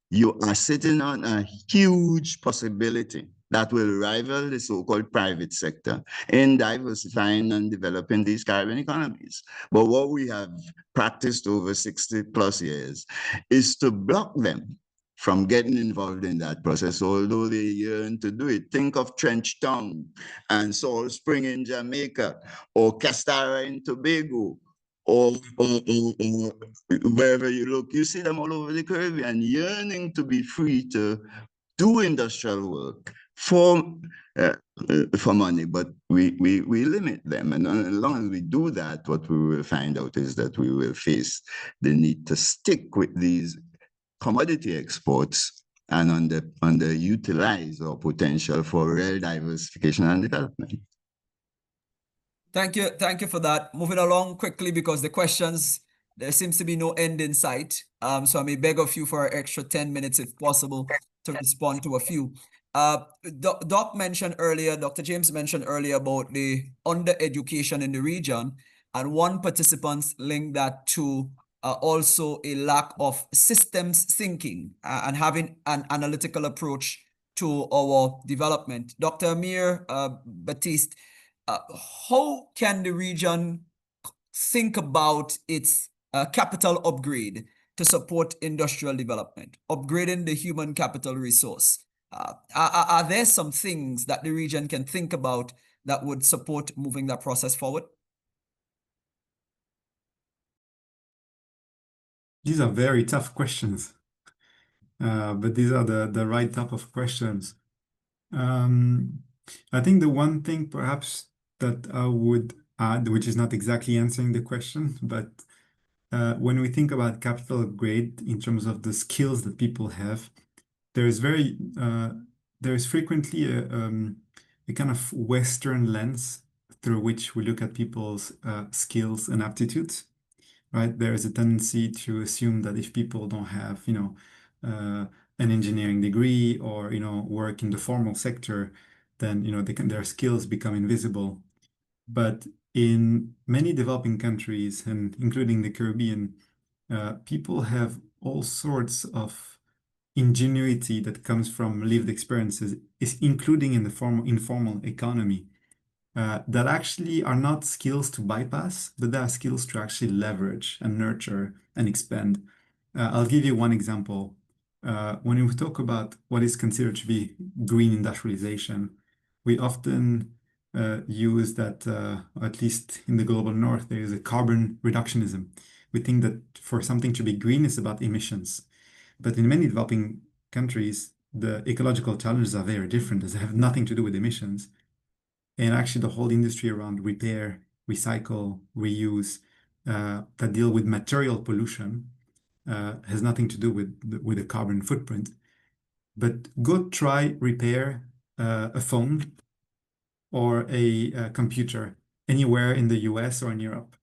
you are sitting on a huge possibility that will rival the so-called private sector in diversifying and developing these Caribbean economies. But what we have practiced over 60 plus years is to block them from getting involved in that process, although they yearn to do it. Think of Trench Town and Salt Spring in Jamaica, or Castara in Tobago, or wherever you look. You see them all over the Caribbean, yearning to be free to do industrial work for money, but we limit them. And as long as we do that, what we will find out is that we will face the need to stick with these commodity exports and underutilize our potential for real diversification and development. Thank you for that. Moving along quickly because the questions, there seems to be no end in sight. So I may beg of you for an extra 10 minutes if possible to respond to a few. Doc mentioned earlier, Dr. James mentioned earlier about the under-education in the region, and one participant linked that to also a lack of systems thinking and having an analytical approach to our development. Dr. Amir Baptiste, how can the region think about its capital upgrade to support industrial development, upgrading the human capital resource? Are there some things that the region can think about that would support moving that process forward? These are very tough questions, but these are the right type of questions. I think the one thing perhaps that I would add, which is not exactly answering the question, but when we think about capital upgrade in terms of the skills that people have, there is frequently a kind of Western lens through which we look at people's skills and aptitudes, right? There is a tendency to assume that if people don't have, an engineering degree or, work in the formal sector, then, their skills become invisible. But in many developing countries, and including the Caribbean, people have all sorts of ingenuity that comes from lived experiences, including in the informal economy, that actually are not skills to bypass, but they are skills to actually leverage and nurture and expand. I'll give you one example. When we talk about what is considered to be green industrialization, we often use that, at least in the global north, there is a carbon reductionism. We think that for something to be green is about emissions. But in many developing countries, the ecological challenges are very different, as they have nothing to do with emissions. And actually, the whole industry around repair, recycle, reuse, that deal with material pollution, has nothing to do with the carbon footprint. But go try repair a phone or a computer anywhere in the US or in Europe.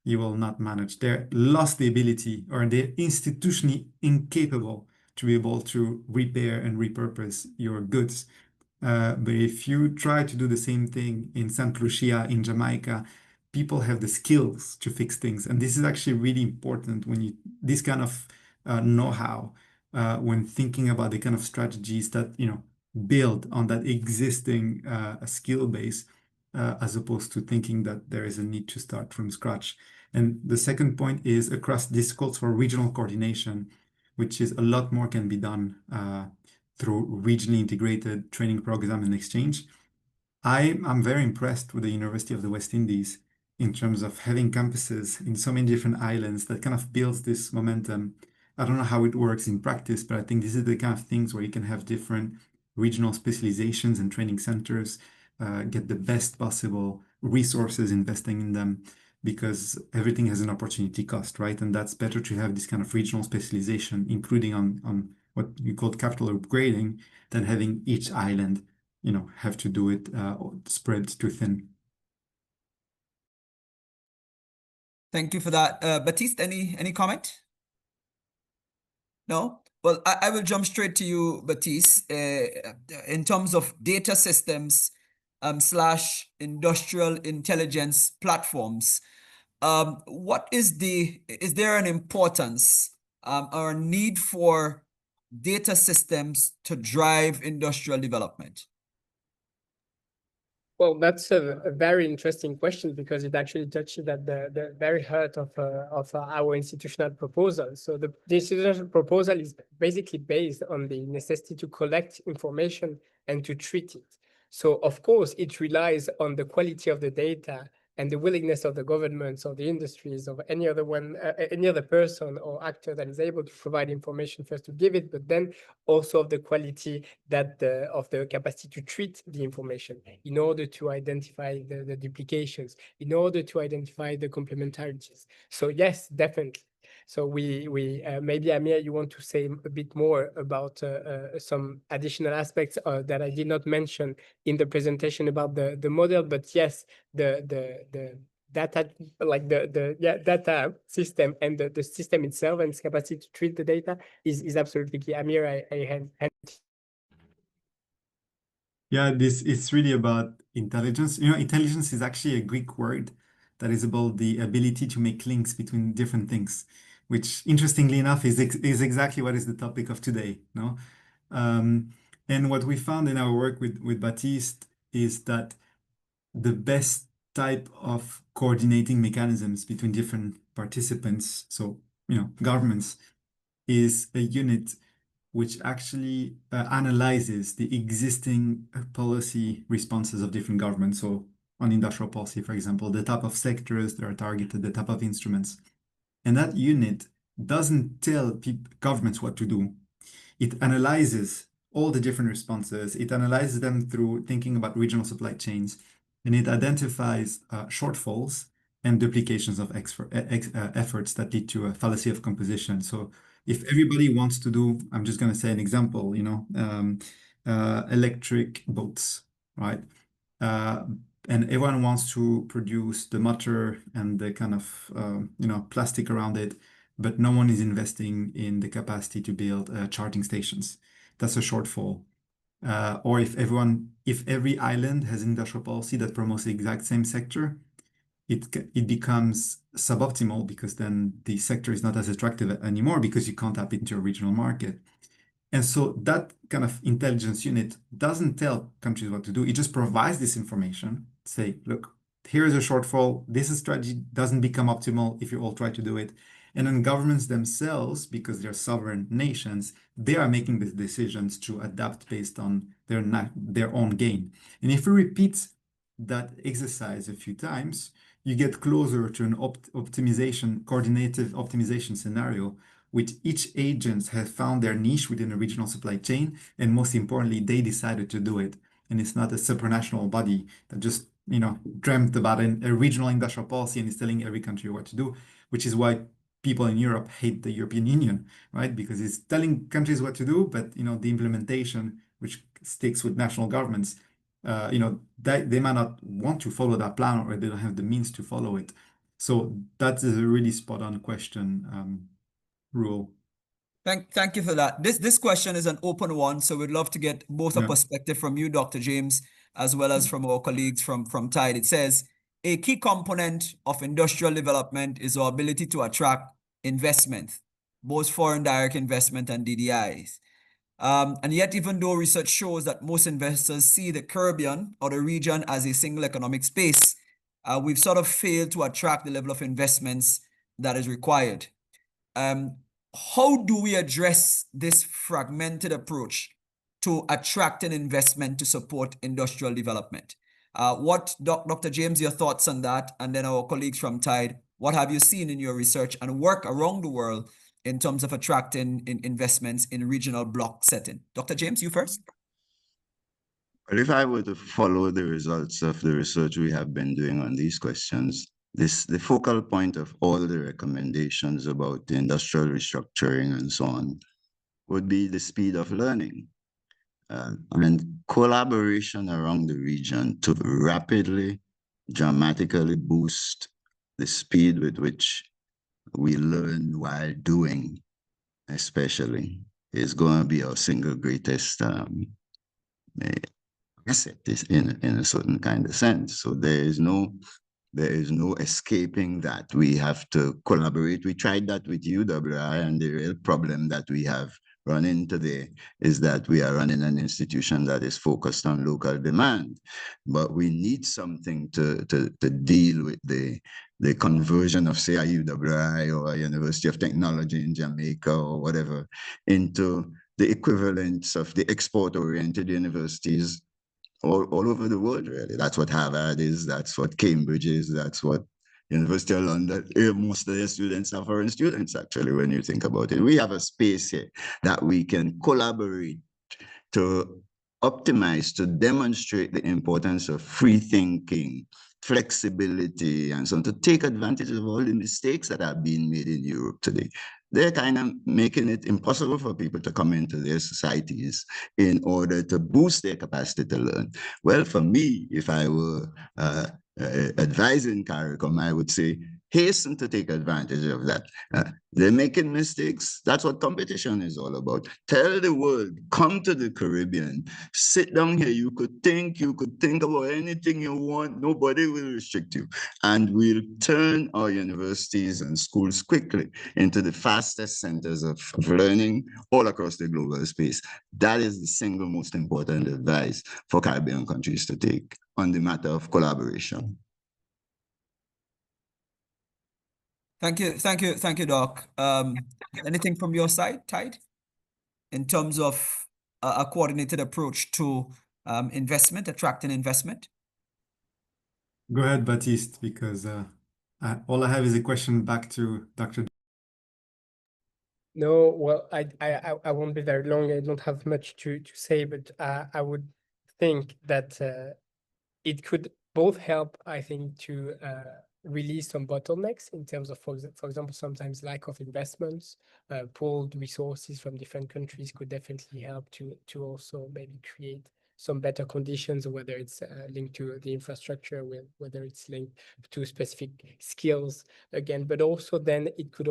You will not manage. They're lost the ability, or they're institutionally incapable to be able to repair and repurpose your goods. But if you try to do the same thing in St. Lucia, in Jamaica, people have the skills to fix things. And this is actually really important when this kind of know-how, when thinking about the kind of strategies that, build on that existing skill base, as opposed to thinking that there is a need to start from scratch. And the second point is across this calls for regional coordination, which is a lot more can be done through regionally integrated training program and exchange. I'm very impressed with the University of the West Indies in terms of having campuses in so many different islands that kind of builds this momentum. I don't know how it works in practice, but I think this is the kind of things where you can have different regional specializations and training centers, get the best possible resources investing in them, because everything has an opportunity cost, right? And that's better to have this kind of regional specialization, including on what you call capital upgrading, than having each island, have to do it spread too thin. Thank you for that. Baptiste, any comment? No? Well, I will jump straight to you, Baptiste. In terms of data systems / industrial intelligence platforms, is there an importance or a need for data systems to drive industrial development? Well, that's a very interesting question, because it actually touches at the very heart of our institutional proposal. So the institutional proposal is basically based on the necessity to collect information and to treat it. So of course, it relies on the quality of the data and the willingness of the governments or the industries or any other person or actor that is able to provide information first to give it, but then also of the quality of the capacity to treat the information in order to identify the duplications, in order to identify the complementarities. So yes, definitely. So maybe Amir, you want to say a bit more about some additional aspects that I did not mention in the presentation about the model, but yes, the data, like the data system and the system itself and its capacity to treat the data is absolutely key. Amir, I hand. Yeah, it's really about intelligence. Intelligence is actually a Greek word that is about the ability to make links between different things, which interestingly enough is exactly what is the topic of today, no? And what we found in our work with Baptiste is that the best type of coordinating mechanisms between different participants, so governments, is a unit which actually analyzes the existing policy responses of different governments. So on industrial policy, for example, the type of sectors that are targeted, the type of instruments. And that unit doesn't tell governments what to do. It analyzes all the different responses. It analyzes them through thinking about regional supply chains, and it identifies shortfalls and duplications of efforts that lead to a fallacy of composition. So if everybody wants to do, I'm just going to say an example, electric boats, right? And everyone wants to produce the motor and the kind of, plastic around it, but no one is investing in the capacity to build charging stations. That's a shortfall. Or if every island has industrial policy that promotes the exact same sector, it becomes suboptimal because then the sector is not as attractive anymore because you can't tap into a regional market. And so that kind of intelligence unit doesn't tell countries what to do. It just provides this information, say, look, here is a shortfall. This strategy doesn't become optimal if you all try to do it. And then governments themselves, because they're sovereign nations, they are making the decisions to adapt based on their own gain. And if we repeat that exercise a few times, you get closer to an coordinated optimization scenario, which each agent has found their niche within a regional supply chain, and most importantly, they decided to do it. And it's not a supranational body that just, dreamt about a regional industrial policy and is telling every country what to do, which is why people in Europe hate the European Union, right? Because it's telling countries what to do, but, the implementation, which sticks with national governments, they might not want to follow that plan or they don't have the means to follow it. So that is a really spot on question, Rule. Thank you for that. This question is an open one, so we'd love to get both a perspective from you, Dr. James, as well as from our colleagues from TIDE. It says, a key component of industrial development is our ability to attract investment, both foreign direct investment and DDIs. And yet, even though research shows that most investors see the Caribbean or the region as a single economic space, we've sort of failed to attract the level of investments that is required. How do we address this fragmented approach to attracting investment to support industrial development? Dr. James, your thoughts on that, and then our colleagues from TIDE, what have you seen in your research and work around the world in terms of attracting investments in regional block setting? Dr. James, you first. But if I were to follow the results of the research we have been doing on these questions, the focal point of all the recommendations about the industrial restructuring and so on would be the speed of learning and collaboration around the region to rapidly, dramatically boost the speed with which we learn while doing, especially, is going to be our single greatest asset in a certain kind of sense. So there is no escaping that. We have to collaborate. We tried that with UWI, and the real problem that we have run into there is that we are running an institution that is focused on local demand, but we need something to deal with the conversion of, say, a UWI or a University of Technology in Jamaica or whatever into the equivalents of the export-oriented universities all over the world, really. That's what Harvard is, that's what Cambridge is, that's what University of London, most of their students are foreign students, actually, when you think about it. We have a space here that we can collaborate to optimize, to demonstrate the importance of free thinking flexibility and so on to take advantage of all the mistakes that are being made in Europe today. They're kind of making it impossible for people to come into their societies in order to boost their capacity to learn. Well, for me, if I were advising CARICOM, I would say, hasten to take advantage of that. They're making mistakes. That's what competition is all about. Tell the world, come to the Caribbean, sit down here. You could think about anything you want. Nobody will restrict you. And we'll turn our universities and schools quickly into the fastest centers of learning all across the global space. That is the single most important advice for Caribbean countries to take on the matter of collaboration. Thank you, Doc. Anything from your side, Tide, in terms of a coordinated approach to investment, attracting investment? Go ahead, Baptiste, because all I have is a question back to Dr. No, well, I won't be very long. I don't have much to say, but I would think that it could both help, I think, to release some bottlenecks in terms of, for example, sometimes lack of investments, pooled resources from different countries could definitely help to also maybe create some better conditions, whether it's linked to the infrastructure, whether it's linked to specific skills again, but also then it could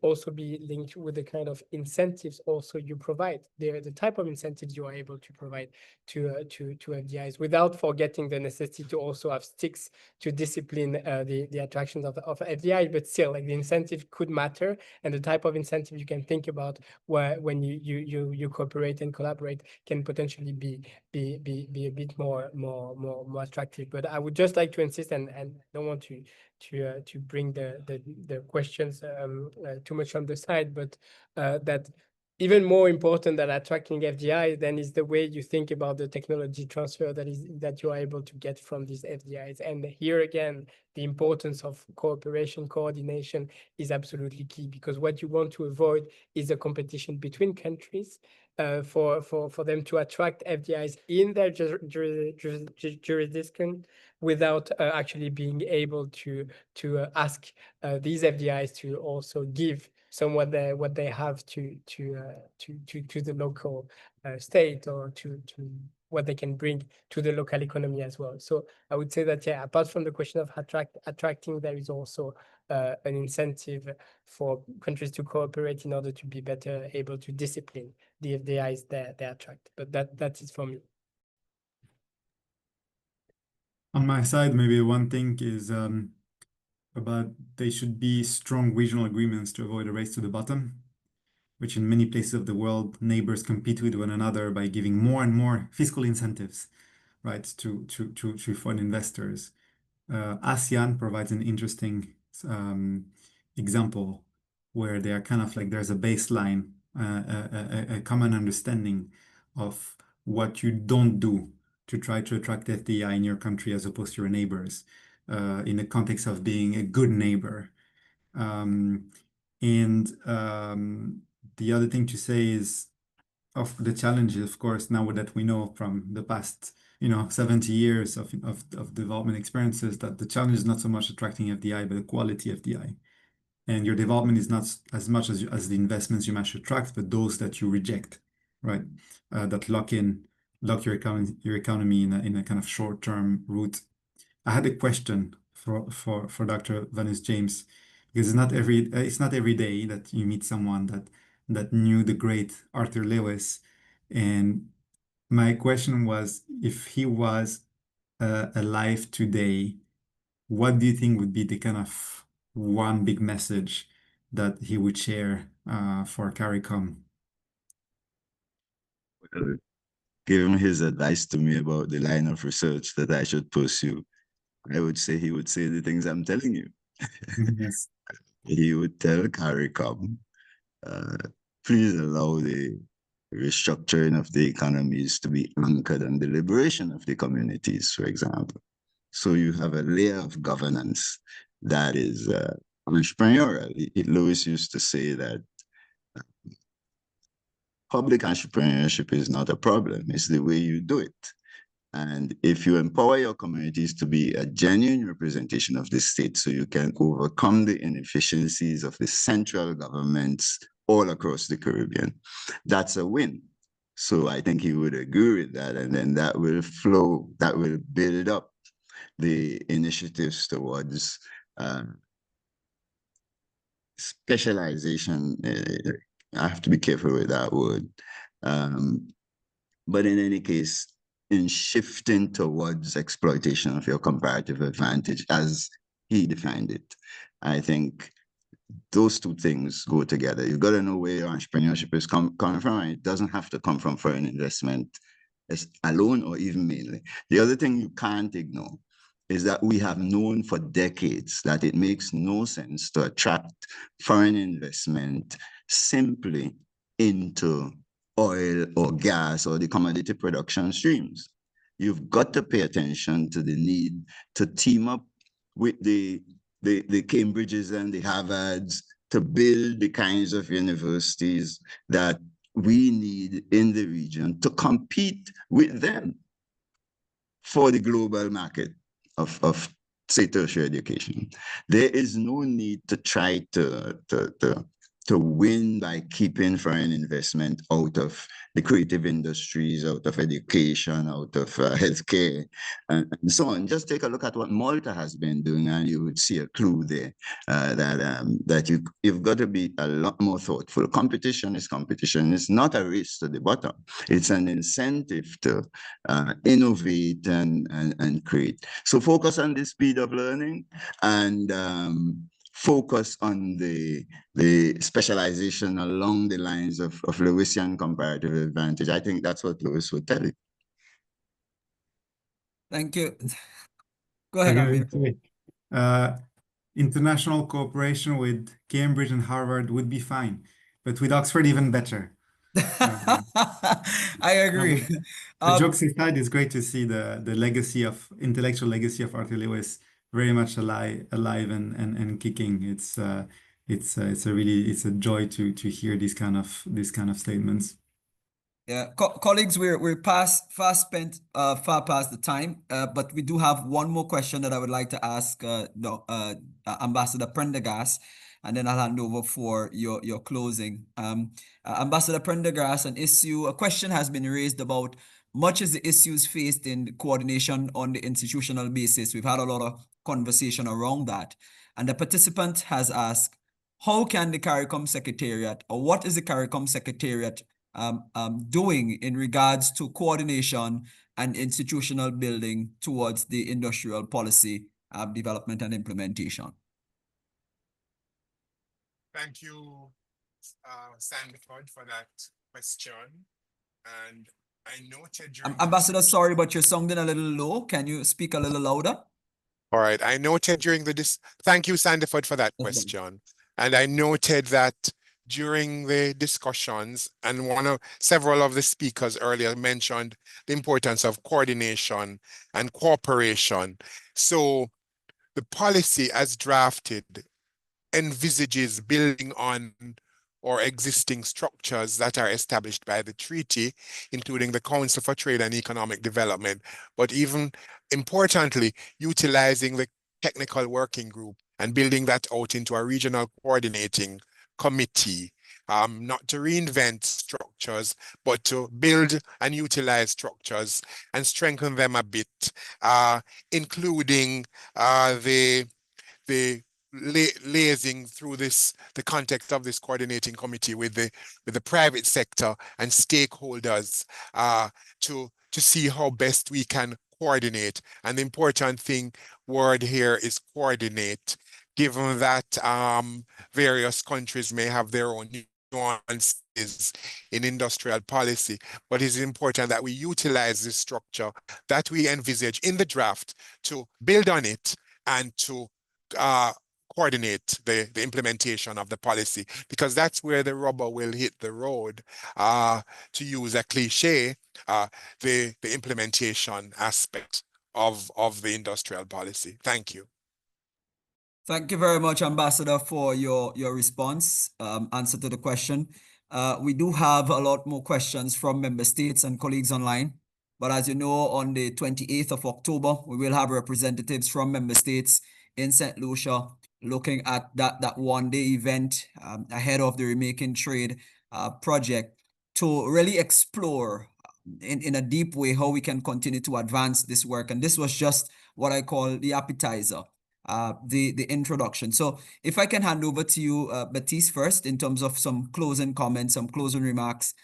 also be linked with the kind of incentives also you provide, the type of incentives you are able to provide to FDIs, without forgetting the necessity to also have sticks to discipline the attractions of FDI, but still, like, the incentive could matter, and the type of incentive you can think about when you cooperate and collaborate can potentially be a bit more attractive. But I would just like to insist, and don't want to bring the questions too much on the side, but that even more important than attracting FDI then is the way you think about the technology transfer that you are able to get from these FDIs. And here again, the importance of cooperation, coordination is absolutely key, because what you want to avoid is a competition between countries for them to attract FDIs in their jurisdiction without actually being able to ask these FDIs to also give some what they have to the local state, or to what they can bring to the local economy as well. So I would say that, yeah, apart from the question of attracting, there is also an incentive for countries to cooperate in order to be better able to discipline the FDIs they attract. But that is for me. On my side, maybe one thing is about there should be strong regional agreements to avoid a race to the bottom, which in many places of the world, neighbors compete with one another by giving more and more fiscal incentives, right, to foreign investors. ASEAN provides an interesting example where they are kind of like, there's a baseline, a common understanding of what you don't do to try to attract FDI in your country as opposed to your neighbors, in the context of being a good neighbor. The other thing to say is, of the challenges, of course, now that we know from the past, 70 years of development experiences, that the challenge is not so much attracting FDI, but the quality of FDI. And your development is not as much as the investments you must attract, but those that you reject, right? That lock your economy in a kind of short-term route. I had a question for Dr. Vanessa James, because it's not every day that you meet someone that knew the great Arthur Lewis. And my question was, if he was alive today, what do you think would be the kind of one big message that he would share for CARICOM? Well, given his advice to me about the line of research that I should pursue, I would say he would say the things I'm telling you. Yes. He would tell CARICOM, please allow the restructuring of the economies to be anchored on the liberation of the communities, for example. So you have a layer of governance that is entrepreneurial. Lewis used to say that public entrepreneurship is not a problem, it's the way you do it. And if you empower your communities to be a genuine representation of the state, so you can overcome the inefficiencies of the central governments all across the Caribbean, that's a win. So I think he would agree with that. And then that will flow, that will build up the initiatives towards specialization. I have to be careful with that word. But in any case, in shifting towards exploitation of your comparative advantage, as he defined it, I think those two things go together. You've got to know where your entrepreneurship is coming from, and it doesn't have to come from foreign investment alone or even mainly. The other thing you can't ignore is that we have known for decades that it makes no sense to attract foreign investment simply into oil or gas or the commodity production streams. You've got to pay attention to the need to team up with the Cambridges and the Harvards to build the kinds of universities that we need in the region to compete with them for the global market of say, tertiary education. There is no need to try to win by keeping foreign investment out of the creative industries, out of education, out of healthcare, and so on. Just take a look at what Malta has been doing, and you would see a clue there that you've got to be a lot more thoughtful. Competition is competition. It's not a race to the bottom. It's an incentive to innovate and create. So focus on the speed of learning and focus on the specialization along the lines of Lewisian comparative advantage. I think that's what Lewis would tell you. Thank you. Go ahead, Amir. International cooperation with Cambridge and Harvard would be fine, but with Oxford, even better. I agree. Jokes aside, it's great to see the legacy of intellectual legacy of Arthur Lewis very much alive and kicking. It's a joy to hear these kind of statements. Yeah, colleagues, we're far past the time, but we do have one more question that I would like to ask Ambassador Prendergast, and then I'll hand over for your closing. Ambassador Prendergast, a question has been raised about much as the issues faced in coordination on the institutional basis. We've had a lot of conversation around that, and the participant has asked, how can the CARICOM Secretariat, or what is the CARICOM Secretariat doing in regards to coordination and institutional building towards the industrial policy development and implementation? Thank you, Sandford, for that question. And I noted during Ambassador, sorry, but you're sounding a little low. Can you speak a little louder? All right. I noted during thank you, Sandford, for that question. And I noted that during the discussions, and several of the speakers earlier mentioned the importance of coordination and cooperation. So the policy as drafted envisages building on or existing structures that are established by the treaty, including the Council for Trade and Economic Development, but even importantly, utilizing the technical working group and building that out into a regional coordinating committee, not to reinvent structures, but to build and utilize structures and strengthen them a bit, including the liaising through the context of this coordinating committee with the private sector and stakeholders to see how best we can coordinate. And the important word here is coordinate, given that various countries may have their own nuances in industrial policy, but it's important that we utilize this structure that we envisage in the draft to build on it and to coordinate the implementation of the policy, because that's where the rubber will hit the road, to use a cliche, the implementation aspect of the industrial policy. Thank you. Thank you very much, Ambassador, for your response, answer to the question. We do have a lot more questions from member states and colleagues online. But as you know, on the 28th of October, we will have representatives from member states in St. Lucia looking at that one-day event ahead of the Remaking Trade project to really explore in a deep way how we can continue to advance this work. And this was just what I call the appetizer, the introduction. So if I can hand over to you, Baptiste, first, in terms of some closing comments, some closing remarks,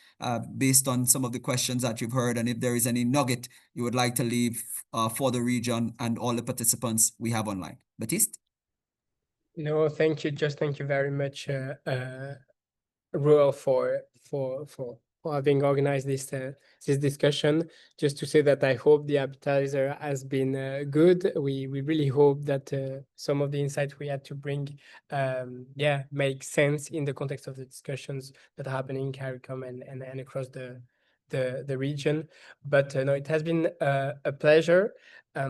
based on some of the questions that you've heard, and if there is any nugget you would like to leave for the region and all the participants we have online. Baptiste? No, thank you. Just thank you very much, Ruel, for having organized this discussion. Just to say that I hope the appetizer has been good. We really hope that some of the insights we had to bring, make sense in the context of the discussions that are happening in CARICOM and across the region. But no, it has been a pleasure. I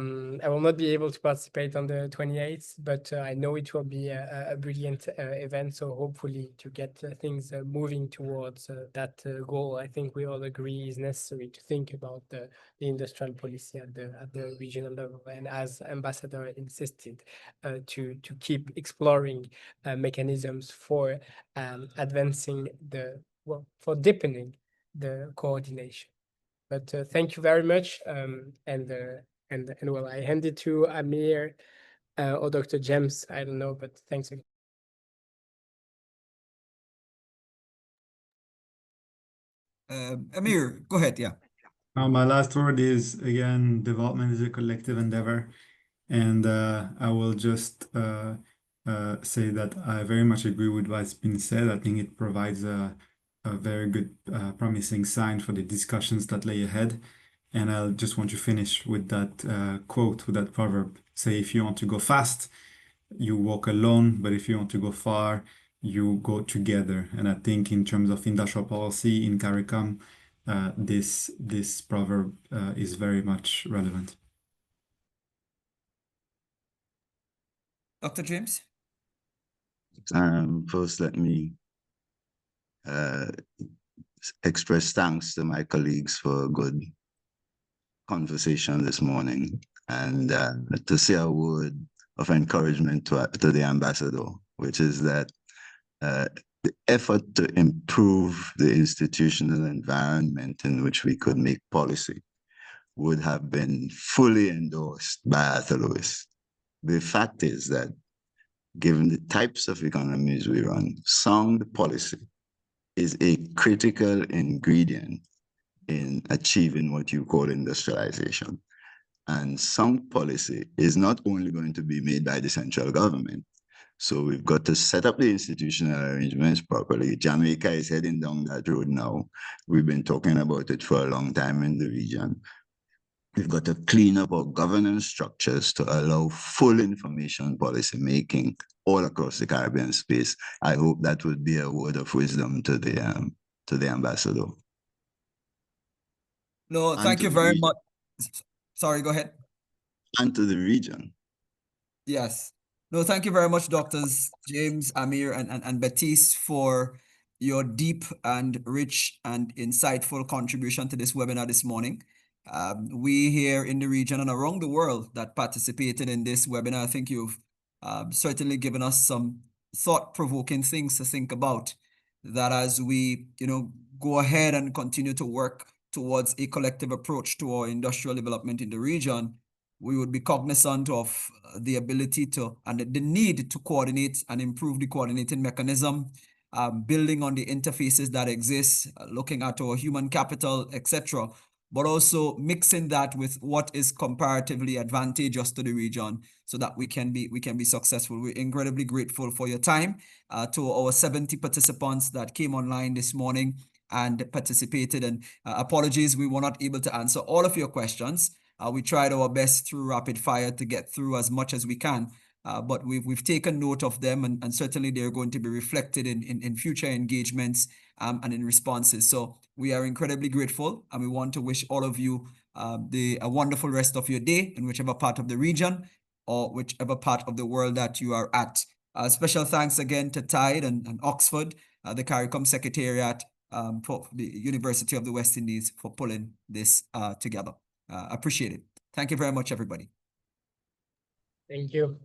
will not be able to participate on the 28th, but I know it will be a brilliant event. So hopefully to get things moving towards that goal, I think we all agree is necessary to think about the industrial policy at the regional level. And as Ambassador insisted, to keep exploring mechanisms for advancing for deepening the coordination. But thank you very much, and well, I hand it to Amir or Dr. James. I don't know, but thanks again. Amir, go ahead. Yeah. My last word is, again, development is a collective endeavor. And I will just say that I very much agree with what's been said. I think it provides a very good, promising sign for the discussions that lay ahead. And I'll just want to finish with that quote, with that proverb. Say, if you want to go fast, you walk alone, but if you want to go far, you go together. And I think in terms of industrial policy in CARICOM, this proverb is very much relevant. Dr. James? First, let me express thanks to my colleagues for a good conversation this morning, and to say a word of encouragement to the ambassador, which is that the effort to improve the institutional environment in which we could make policy would have been fully endorsed by Arthur Lewis. The fact is that given the types of economies we run, sound policy is a critical ingredient in achieving what you call industrialization. And sound policy is not only going to be made by the central government. So we've got to set up the institutional arrangements properly. Jamaica is heading down that road now. We've been talking about it for a long time in the region. We've got to clean up our governance structures to allow full information policy making all across the Caribbean space. I hope that would be a word of wisdom to the ambassador. No, thank you very much. Sorry, go ahead. And to the region. Yes. No, thank you very much, Doctors James, Amir, and Baptiste, for your deep and rich and insightful contribution to this webinar this morning. We here in the region and around the world that participated in this webinar, I think you've certainly given us some thought-provoking things to think about, that as we, go ahead and continue to work towards a collective approach to our industrial development in the region, we would be cognizant of the ability to and the need to coordinate and improve the coordinating mechanism, building on the interfaces that exist, looking at our human capital, etc., but also mixing that with what is comparatively advantageous to the region so that we can be successful. We're incredibly grateful for your time, to our 70 participants that came online this morning and participated. And apologies, we were not able to answer all of your questions. We tried our best through rapid fire to get through as much as we can, but we've taken note of them, and certainly they're going to be reflected in future engagements and in responses. So we are incredibly grateful, and we want to wish all of you a wonderful rest of your day in whichever part of the region or whichever part of the world that you are at. Special thanks again to Tide and Oxford, the CARICOM Secretariat, for the University of the West Indies for pulling this together. Appreciate it. Thank you very much, everybody. Thank you.